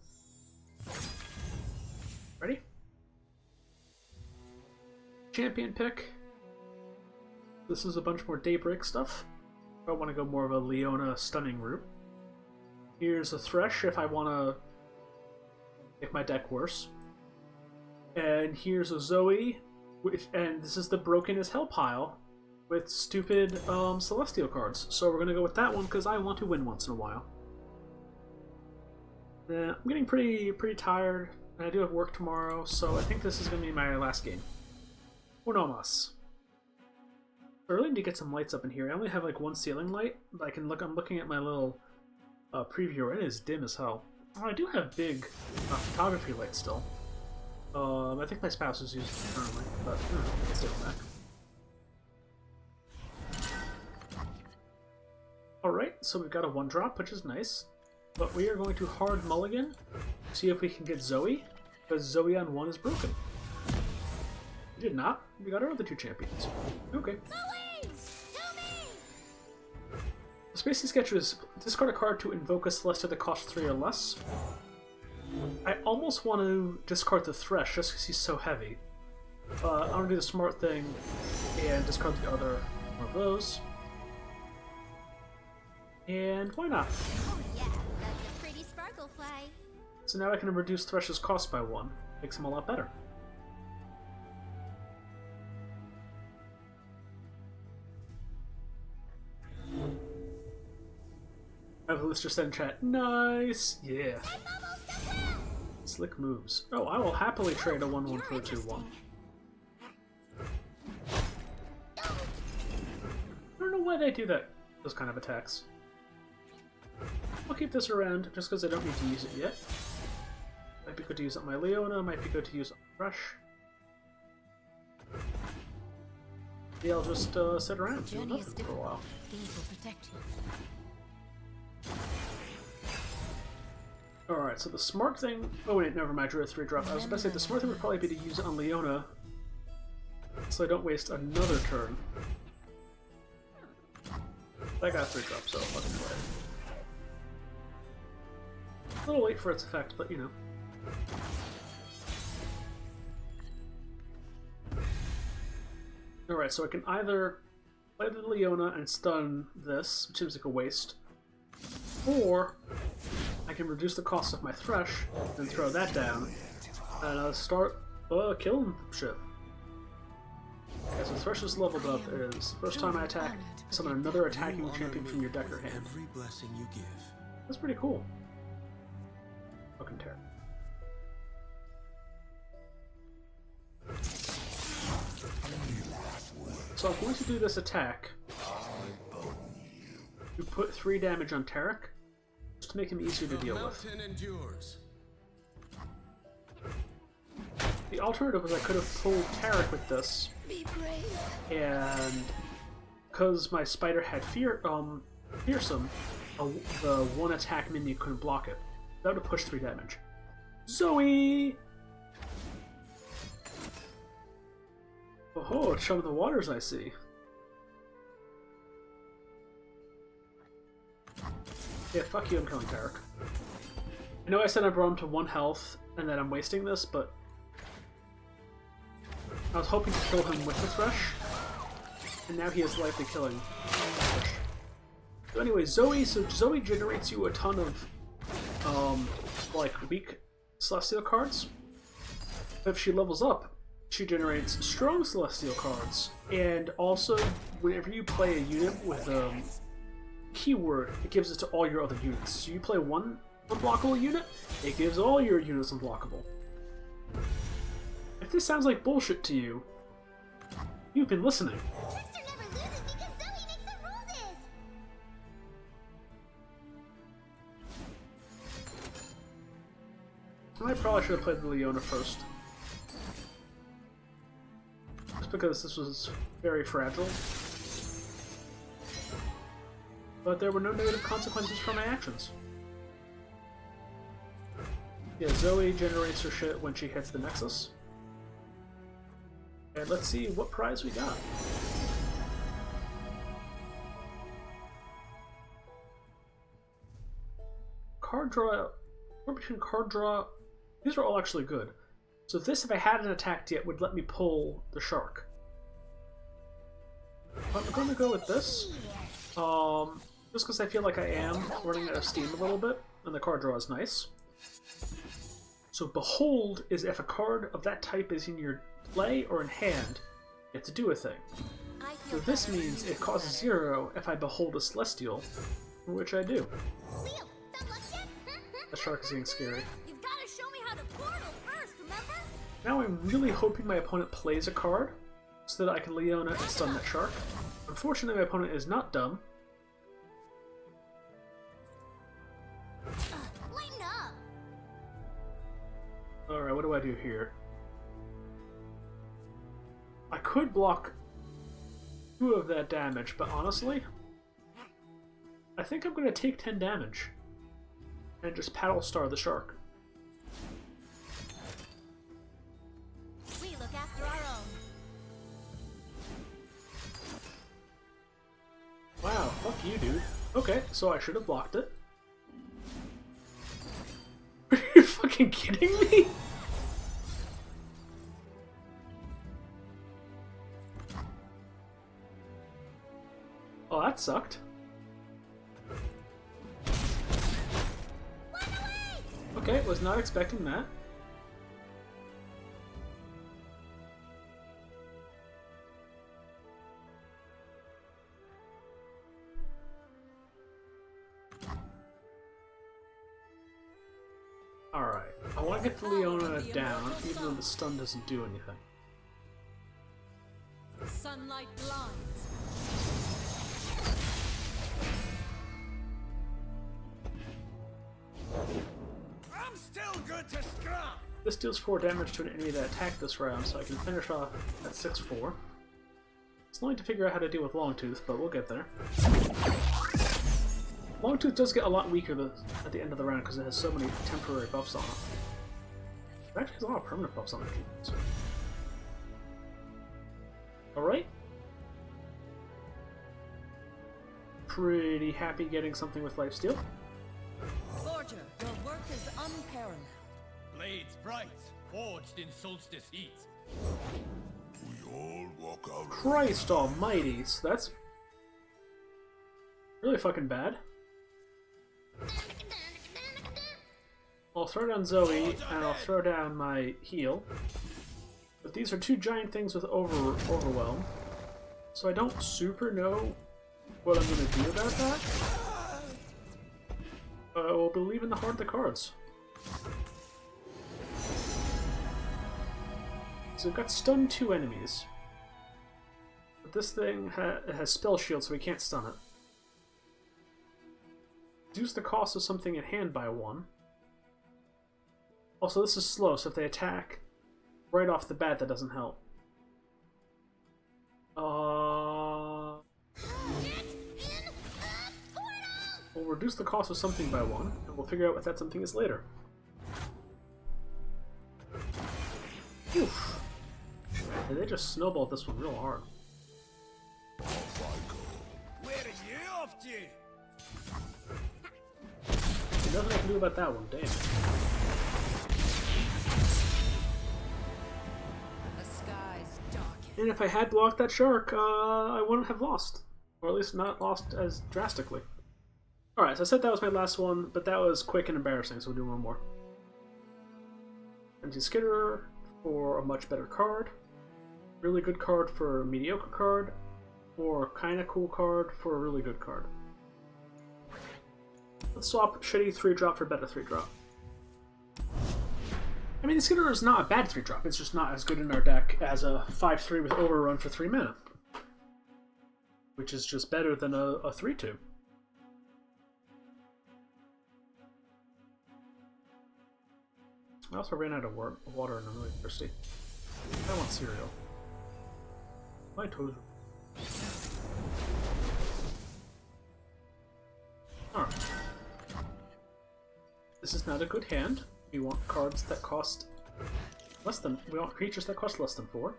Ready? Champion pick. This is a bunch more Daybreak stuff. I want to go more of a Leona stunning route. Here's a Thresh if I want to make my deck worse. And here's a Zoe And this is the broken as hell pile with stupid Celestial cards. So we're gonna go with that one because I want to win once in a while. I'm getting pretty tired, and I do have work tomorrow, so I think this is gonna be my last game. Uno mas. I really need to get some lights up in here. I only have like one ceiling light. I can look. I'm looking at my little previewer. It is dim as hell. Oh, I do have big photography lights still. I think my spouse is using it currently, but let's take it back. Alright, so we've got a 1-drop, which is nice. But we are going to hard mulligan, see if we can get Zoe, because Zoe on 1 is broken. We did not. We got our other 2 champions. Okay. The Spacey Sketcher is discard a card to invoke a Celestia that costs 3 or less. I almost want to discard the Thresh just because he's so heavy. I'm going to do the smart thing and discard the other one of those. And why not? Oh yeah, that's a pretty sparkle fly. So now I can reduce Thresh's cost by 1. Makes him a lot better. Let's just in chat. Nice! Yeah. Slick moves. Oh, I will happily trade a 1-1 for a 2-1. I don't know why they do that. Those kind of attacks. I'll keep this around just because I don't need to use it yet. Might be good to use it on my Leona, might be good to use it on Thresh. Yeah, I'll just sit around and do nothing for a while. These will protect you. Alright, so the smart thing... Oh wait, never mind, I drew a 3-drop. I was about to say the smart thing would probably be to use it on Leona, so I don't waste another turn. I got a 3-drop, so I'll fucking play it. A little late for its effect, but you know. Alright, so I can either play the Leona and stun this, which seems like a waste, or I can reduce the cost of my Thresh and throw that down, and I'll start killing shit. Okay, so Thresh is leveled up is first time I attack, summon another attacking champion from your deck or hand. Every blessing you give. That's pretty cool. Fucking tear. So I'm going to do this attack to put 3 damage on Tarek, just to make him easier to deal with. Endures. The alternative was I could have pulled Tarek with this, Be brave. and because my spider had fearsome, the 1 attack minion couldn't block it. That would have pushed 3 damage. Zoe! Oh, it's Chum of the Waters, I see. Yeah, fuck you, I'm killing Tarek. I know I said I brought him to 1 health, and that I'm wasting this, but I was hoping to kill him with the Thresh, and now he is likely killing Thresh. So anyway, Zoe generates you a ton of, like, weak Celestial cards. But if she levels up, she generates strong Celestial cards, and also, whenever you play a unit with a keyword, it gives it to all your other units. So you play one unblockable unit, it gives all your units unblockable. If this sounds like bullshit to you, you've been listening. Trickster never loses because Zoe makes the rules. I probably should have played the Leona first. Just because this was very fragile. But there were no negative consequences for my actions. Yeah, Zoe generates her shit when she hits the Nexus. And let's see what prize we got. Card draw, between card draw, these are all actually good. So this, if I hadn't attacked yet, would let me pull the shark. But I'm gonna go with this. Just because I feel like I am running out of steam a little bit, and the card draw is nice. So Behold is if a card of that type is in your play or in hand, you get to do a thing. I So feel this better. means it causes 0 if I behold a Celestial, which I do. Leo, done lunch yet? The shark is getting scary. You've got to show me how to portal first, remember? Now I'm really hoping my opponent plays a card, so that I can Leona and stun that shark. Unfortunately, my opponent is not dumb. Lighten up. Alright, what do I do here? I could block 2 of that damage, but honestly, I think I'm going to take 10 damage and just paddle star the shark. We look after our own. Wow, fuck you, dude. Okay, so I should have blocked it. Are you fucking kidding me? Oh, that sucked. Okay, was not expecting that. Alright, I want to get the Leona down, even though the stun doesn't do anything. Sunlight blinds. I'm still good to scrap. This deals 4 damage to an enemy that attacked this round, so I can finish off at 6-4. It's annoying to figure out how to deal with Longtooth, but we'll get there. Longtooth does get a lot weaker at the end of the round because it has so many temporary buffs on it. It actually has a lot of permanent buffs on it. So. Alright. Pretty happy getting something with Lifesteal. Forger, your work is unparalleled. Blades bright, forged in solstice heat. We all walk out. Christ almighty, so that's really fucking bad. I'll throw down Zoe, and I'll throw down my heal. But these are 2 giant things with Overwhelm, so I don't super know what I'm going to do about that. We'll believe in the heart of the cards. So we've got stun 2 enemies. But this thing has spell shield, so we can't stun it. Reduce the cost of something in hand by 1. Also, this is slow, so if they attack right off the bat, that doesn't help. We'll reduce the cost of something by 1, and we'll figure out what that something is later. Oof. Yeah, they just snowballed this one real hard. Where are you off to? There's nothing I can do about that one, damn. The skies darken. And if I had blocked that shark, I wouldn't have lost. Or at least not lost as drastically. Alright, so I said that was my last one, but that was quick and embarrassing, so we'll do one more. Empty Skitterer for a much better card. Really good card for a mediocre card. Or kinda cool card for a really good card. Let's swap shitty 3-drop for better 3-drop. I mean, the Skitterer is not a bad 3-drop, it's just not as good in our deck as a 5-3 with Overrun for 3 mana. Which is just better than a 3-2. I also ran out of water and I'm really thirsty. I want cereal. My toes. Alright. This is not a good hand. We want cards that cost less than. We want creatures that cost less than 4.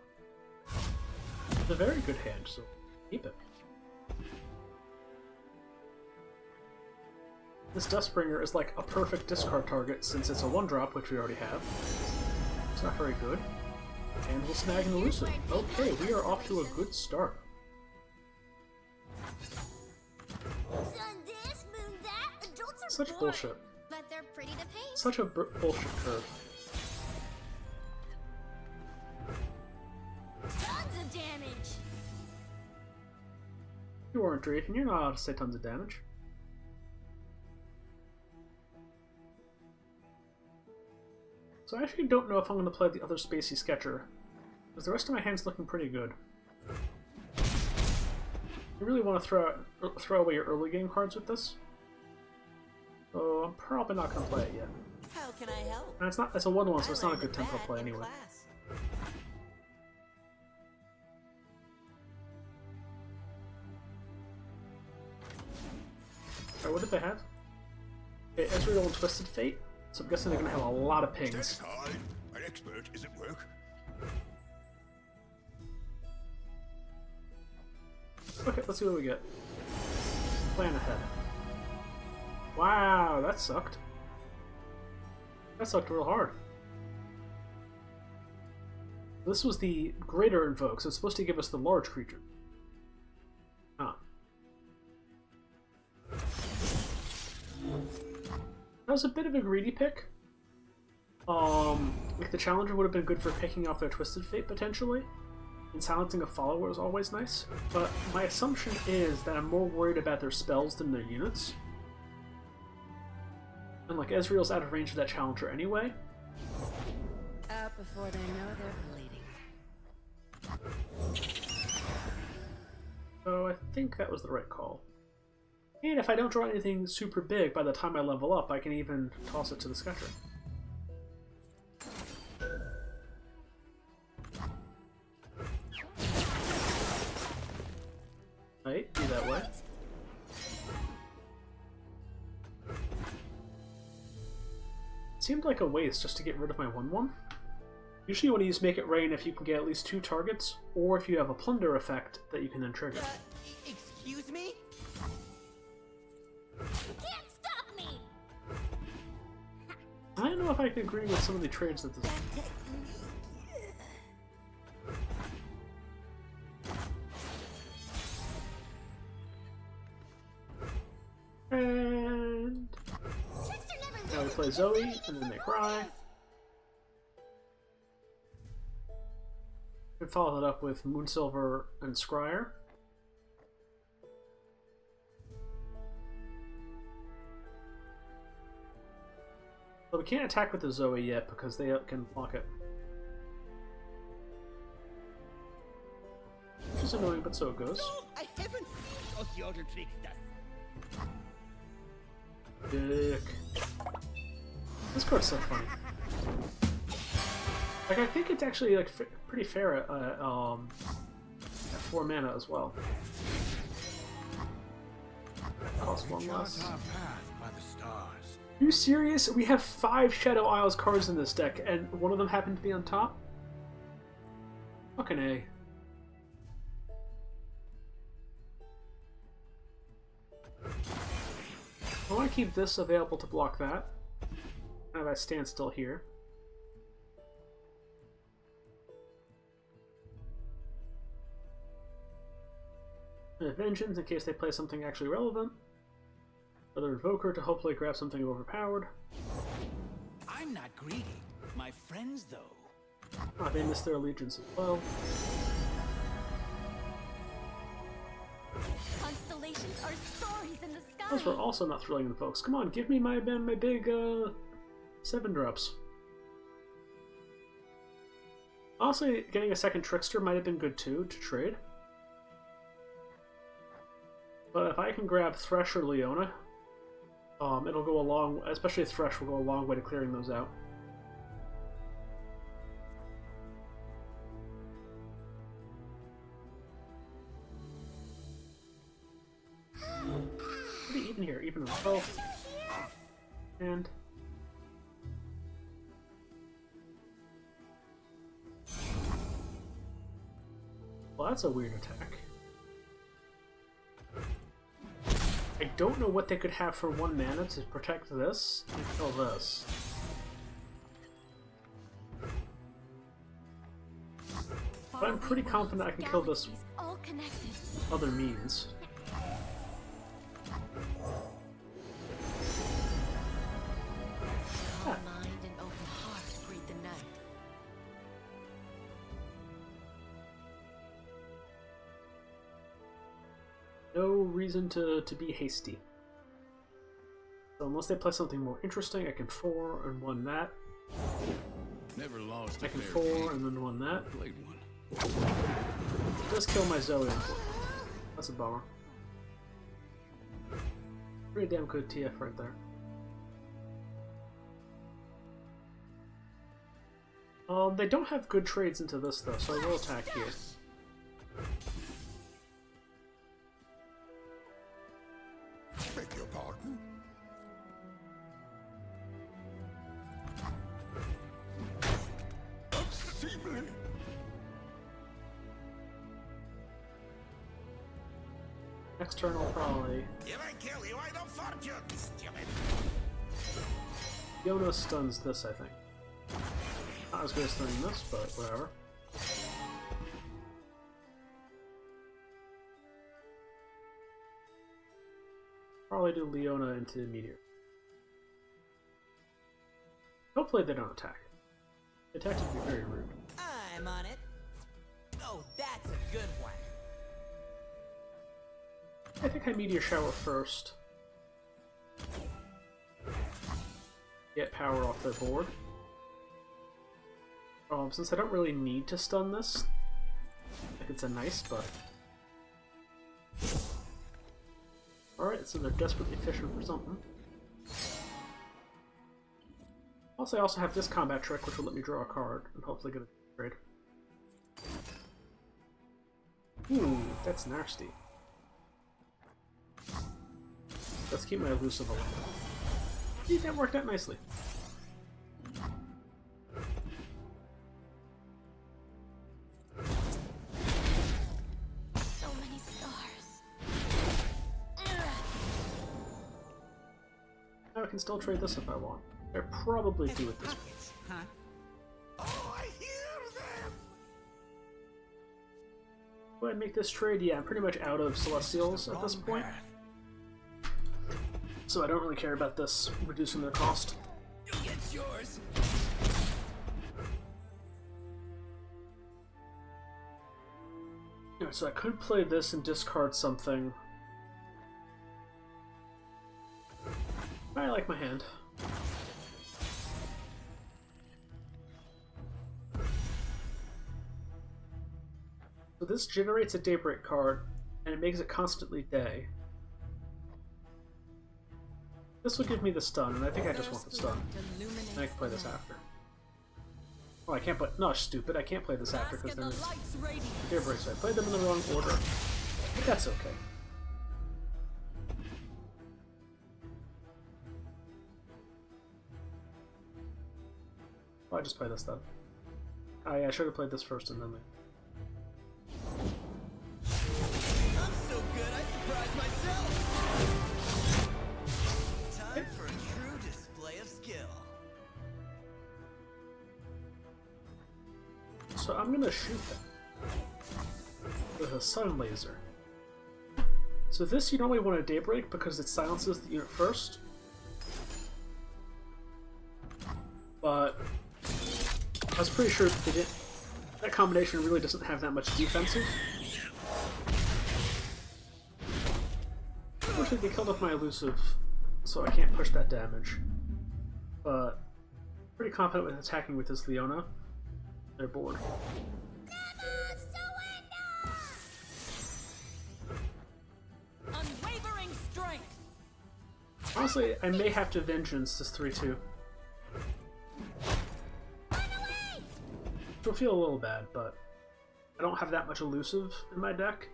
It's a very good hand, so keep it. This Dustbringer is like a perfect discard target since it's a 1-drop, which we already have. It's not very good. And we'll snag an elusive. Okay, we are off to a good start. Sun this, moon that. Adults are Such boring, bullshit. but they're pretty to paint. Such a bullshit curve. smart, Draven. You're not allowed to say tons of damage. So I actually don't know if I'm going to play the other Spacey Sketcher, because the rest of my hand's looking pretty good. You really want to throw away your early game cards with this. So I'm probably not going to play it yet. How can I help? And it's a 1-1, so it's not a good tempo play anyway. Alright, what did they have? Okay, Ezreal and Twisted Fate. So I'm guessing they're going to have a lot of pings. Stand aside. An expert is at work. Okay, let's see what we get. Plan ahead. Wow, that sucked. That sucked real hard. This was the greater invoke, so it's supposed to give us the large creature. Huh. That was a bit of a greedy pick. Like the challenger would have been good for picking off their Twisted Fate potentially. And silencing a follower is always nice. But my assumption is that I'm more worried about their spells than their units. And like Ezreal's out of range of that challenger anyway. Out before they know they're bleeding. So I think that was the right call. And if I don't draw anything super big by the time I level up, I can even toss it to the Sketcher. Right, be that way. Seemed like a waste just to get rid of my 1-1. Usually you want to use Make It Rain if you can get at least 2 targets, or if you have a Plunder effect that you can then trigger. Excuse me? You can't stop me! I don't know if I can agree with some of the trades that this... And now we play Zoe, and then they cry. We follow that up with Moonsilver and Scryer. But we can't attack with the Zoe yet because they can block it. Which is annoying, but so it goes. No, I haven't seen us, the other tricksters. Dick. This card's so funny. Like, I think it's actually like pretty fair at 4 mana as well. Cost 1 less. Chart our path by the stars. Are you serious? We have 5 Shadow Isles cards in this deck, and one of them happened to be on top? Fucking A. I want to keep this available to block that. Have I stand still here. And Vengeance in case they play something actually relevant. Another Invoker to hopefully grab something overpowered. I'm not greedy. My friends, though. Ah, they missed their allegiance as well. Constellations are stories in the sky. Those were also not thrilling invokes. Come on, give me my big 7 drops. Honestly, getting a second Trickster might have been good too to trade. But if I can grab Thresh or Leona, it'll go a long, especially Thresh will go a long way to clearing those out. Pretty even here, even with both. And well, that's a weird attack. I don't know what they could have for 1 mana to protect this and kill this. But I'm pretty confident I can kill this All connected. other means. Calm mind and open heart greet the night. no reason to be hasty. So unless they play something more interesting, I can 4 and 1 that. Never lost I a can fair 4 game. and then 1 that. Played one. Just kill my Zoe. That's a bummer. Pretty damn good TF right there. They don't have good trades into this though, so I will attack here. Beg your pardon? Unseemly! Next turn I'll probably... If I kill you, I don't fortune, stupid! Yona stuns this, I think. Not as good as stunning this, but whatever. Probably do Leona into Meteor. Hopefully they don't attack. Attack would be very rude. I'm on it. Oh, that's a good one. I think I Meteor Shower first. Get power off their board. Since I don't really need to stun this, I think it's a nice, but... Alright, so they're desperately fishing for something. Also, I also have this combat trick, which will let me draw a card, and hopefully get a trade. Ooh, that's nasty. Let's keep my elusive alive. See, that worked out nicely. So many stars. Now I can still trade this if I want. I probably do it this way. Huh? Oh, I hear them! Go ahead and make this trade. Yeah, I'm pretty much out of Celestials at this point. So I don't really care about this reducing their cost. You'll get yours. Yeah, so I could play this and discard something. I like my hand. So this generates a Daybreak card, and it makes it constantly day. This will give me the stun, and I think I just want the stun. And I can play this after. Oh, I can't play. No, stupid. I can't play this after because then it's Daybreak, so I played them in the wrong order. But that's okay. Oh, I just play this then. I should have played this first and then. I'm so good, I surprised myself. Time for a true display of skill. So I'm gonna shoot them with a Sun Laser. So this you normally want a Daybreak because it silences the unit first. But I was pretty sure that they didn't. That combination really doesn't have that much defensive. Unfortunately, they killed off my elusive, so I can't push that damage. But pretty confident with attacking with this Leona. They're bored. Unwavering strength. Honestly, I may have to Vengeance this 3-2. Which will feel a little bad, but I don't have that much elusive in my deck.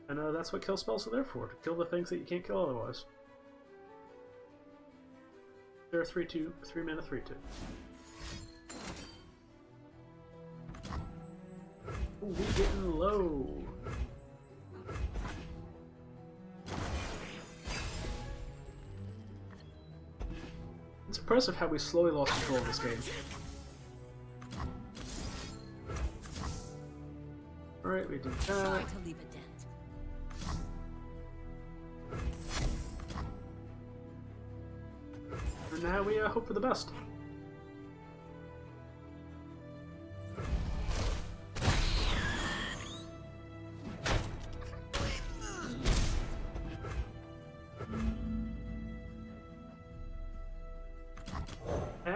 And that's what kill spells are there for, to kill the things that you can't kill otherwise. They're 3-2, 3 mana 3-2. Ooh, we getting low. It's impressive how we slowly lost control of this game. Alright, we do that. Try to leave a dent. And now we hope for the best.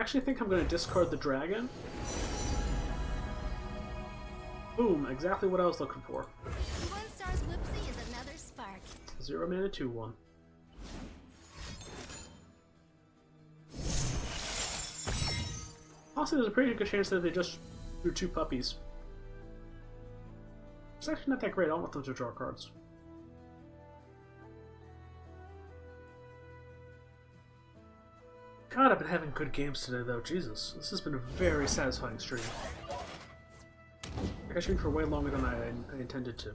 actually think I'm going to discard the dragon. Boom, exactly what I was looking for. One star's whoopsie is another spark. 0 mana 2/1. Also, there's a pretty good chance that they just drew 2 puppies. It's actually not that great. I don't want them to draw cards. God, I've been having good games today, though. Jesus, this has been a very satisfying stream. I streamed for way longer than I intended to.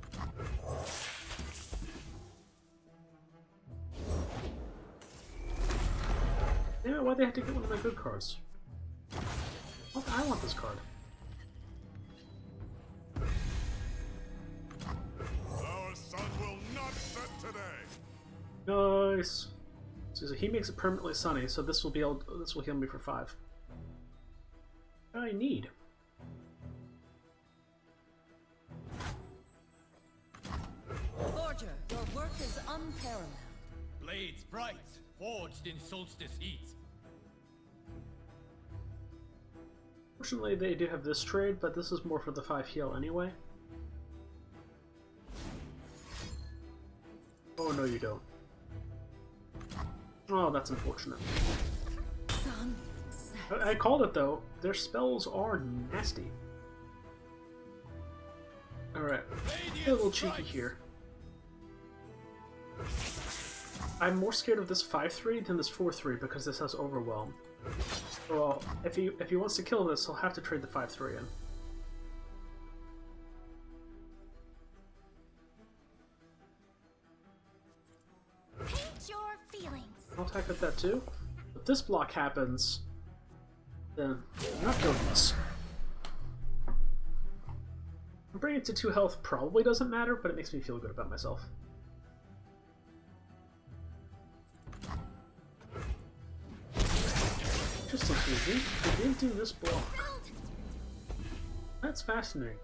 Damn it, why'd they have to get one of my good cards? I want this card. Our sun will not set today. Nice. So he makes it permanently sunny, so this will heal me for 5. I need. Forger, your work is unparalleled. Blades bright, forged in solstice heat. Fortunately, they do have this trade, but this is more for the 5 heal anyway. Oh, no you don't. Oh, that's unfortunate. I called it, though. Their spells are nasty. Alright, a little cheeky here. I'm more scared of this 5/3 than this 4/3 because this has Overwhelm. Well, if he wants to kill this, he'll have to trade the 5/3 in. Paint your feelings. I'll attack with that too. If this block happens, then I'm not doing this. Bringing it to 2 health probably doesn't matter, but it makes me feel good about myself. Just looks easy. They didn't do this block. That's fascinating.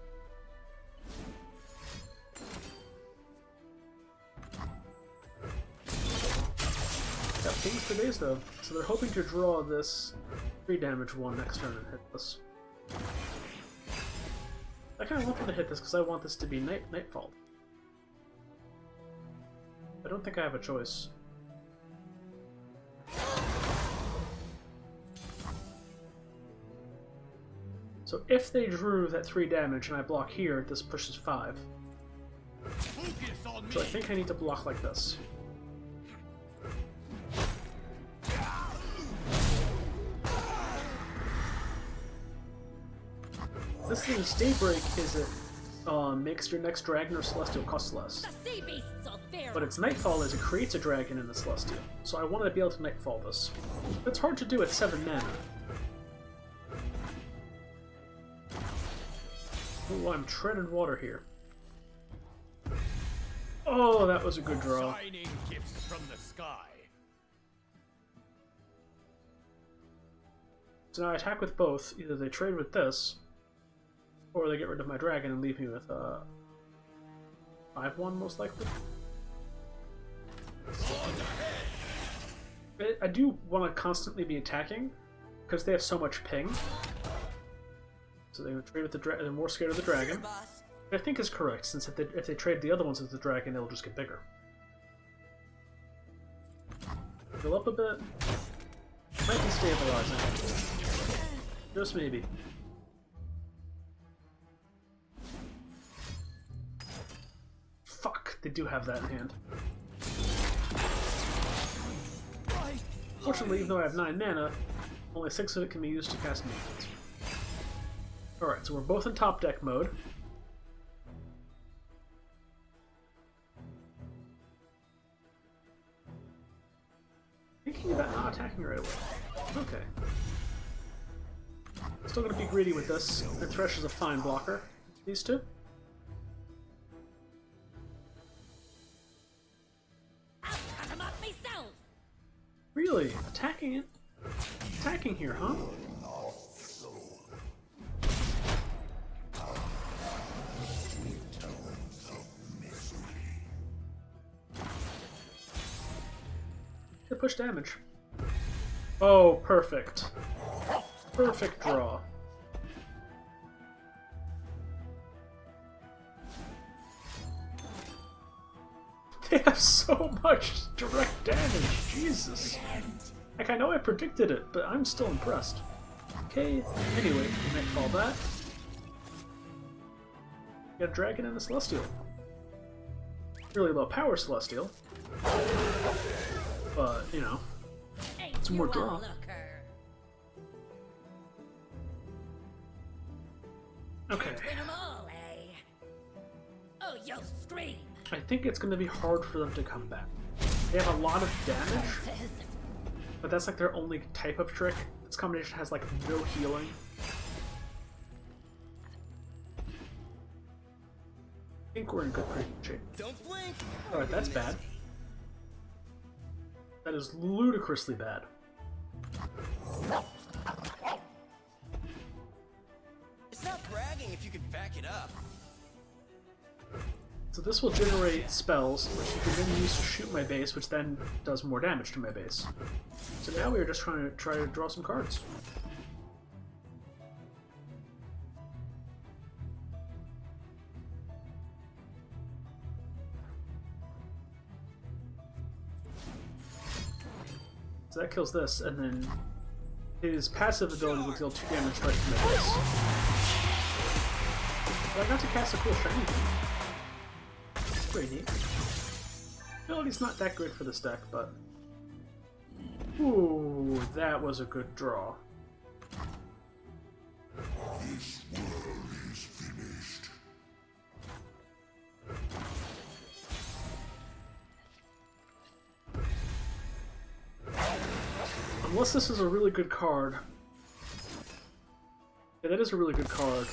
Got things for days though, so they're hoping to draw this 3 damage one next turn and hit this. I kind of want them to hit this because I want this to be Nightfall. I don't think I have a choice. So if they drew that 3 damage and I block here, this pushes 5. Focus on me. So I think I need to block like this. This thing's Daybreak is it makes your next dragon or celestial cost less. The sea beasts are feral. But its Nightfall is it creates a dragon and a celestial. So I wanted to be able to Nightfall this. It's hard to do at 7 mana. Oh, I'm treading water here. Oh, that was a good draw. Shining gifts from the sky. So now I attack with both. Either they trade with this, or they get rid of my dragon and leave me with 5/1 most likely. I do want to constantly be attacking because they have so much ping. So they would trade with the dragon. They're more scared of the dragon. Boss. I think is correct, since if they trade the other ones with the dragon, they'll just get bigger. Fill up a bit. Might be stabilizing. Just maybe. Fuck, they do have that in hand. Fortunately, even though I have 9 mana, only 6 of it can be used to cast minions. Alright, so we're both in top deck mode. Thinking about not attacking right away. Okay. Still gonna be greedy with this. The Thresh is a fine blocker. These two. I'll cut 'em up myself. Really? Attacking it? Attacking here, huh? They push damage. Oh, perfect. Perfect draw. They have so much direct damage, Jesus. Like, I know I predicted it, but I'm still impressed. Okay, anyway, nightfall that. Got a dragon and a celestial. Really low power celestial. But, you know, it's more draw. Okay. Oh, you'll scream. I think it's going to be hard for them to come back. They have a lot of damage, but that's like their only type of trick. This combination has like no healing. I think we're in good shape. Don't blink. Alright, that's bad. That is ludicrously bad. It's not bragging if you can back it up. So this will generate spells, which you can then use to shoot my base, which then does more damage to my base. So now we are just trying to draw some cards. So that kills this, and then his passive ability will deal 2 damage right to my base. But I got to cast a cool shiny thing. Pretty neat. Ability's not that good for this deck, but... Ooh, that was a good draw. This world is finished. Unless this is a really good card. Yeah, that is a really good card.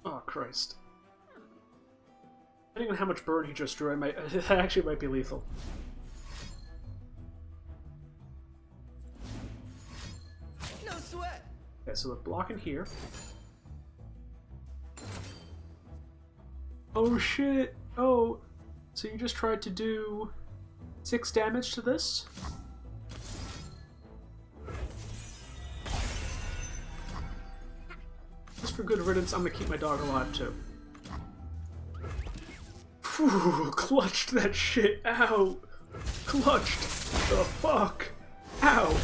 Oh, Christ. Depending on how much burn he just drew, that actually might be lethal. No sweat. Okay, so we're blocking here. Oh shit! Oh, so you just tried to do 6 damage to this? Just for good riddance, I'm gonna keep my dog alive too. Phew, clutched that shit out! Clutched the fuck out!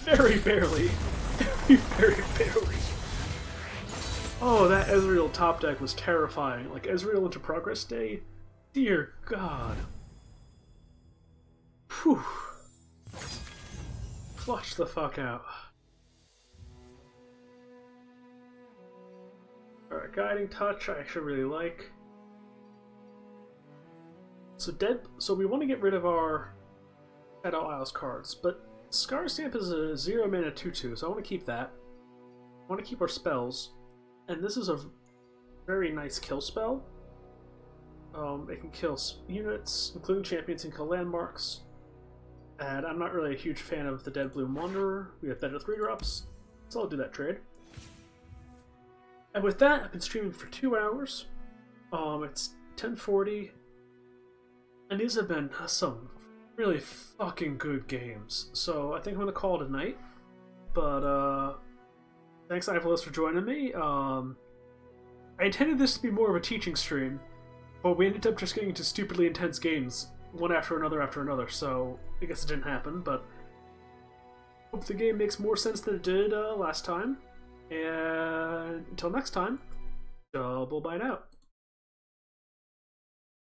Very barely. Very, very barely. Oh, that Ezreal top deck was terrifying. Like, Ezreal into Progress Day? Dear God. Phew. Clutch the fuck out. Alright, Guiding Touch I actually really like. So we want to get rid of our Shadow Isles cards, but Scar Stamp is a 0 mana 2/2, so I want to keep that. I want to keep our spells. And this is a very nice kill spell. It can kill units, including champions, and kill landmarks. And I'm not really a huge fan of the Dead Bloom Wanderer. We have better 3-drops, so I'll do that trade. And with that, I've been streaming for 2 hours. It's 10:40, and these have been some really fucking good games. So I think I'm gonna call it a night. But thanks, Ivolis, for joining me. I intended this to be more of a teaching stream, but we ended up just getting into stupidly intense games, one after another, so I guess it didn't happen, but hope the game makes more sense than it did last time. And until next time, double bite out.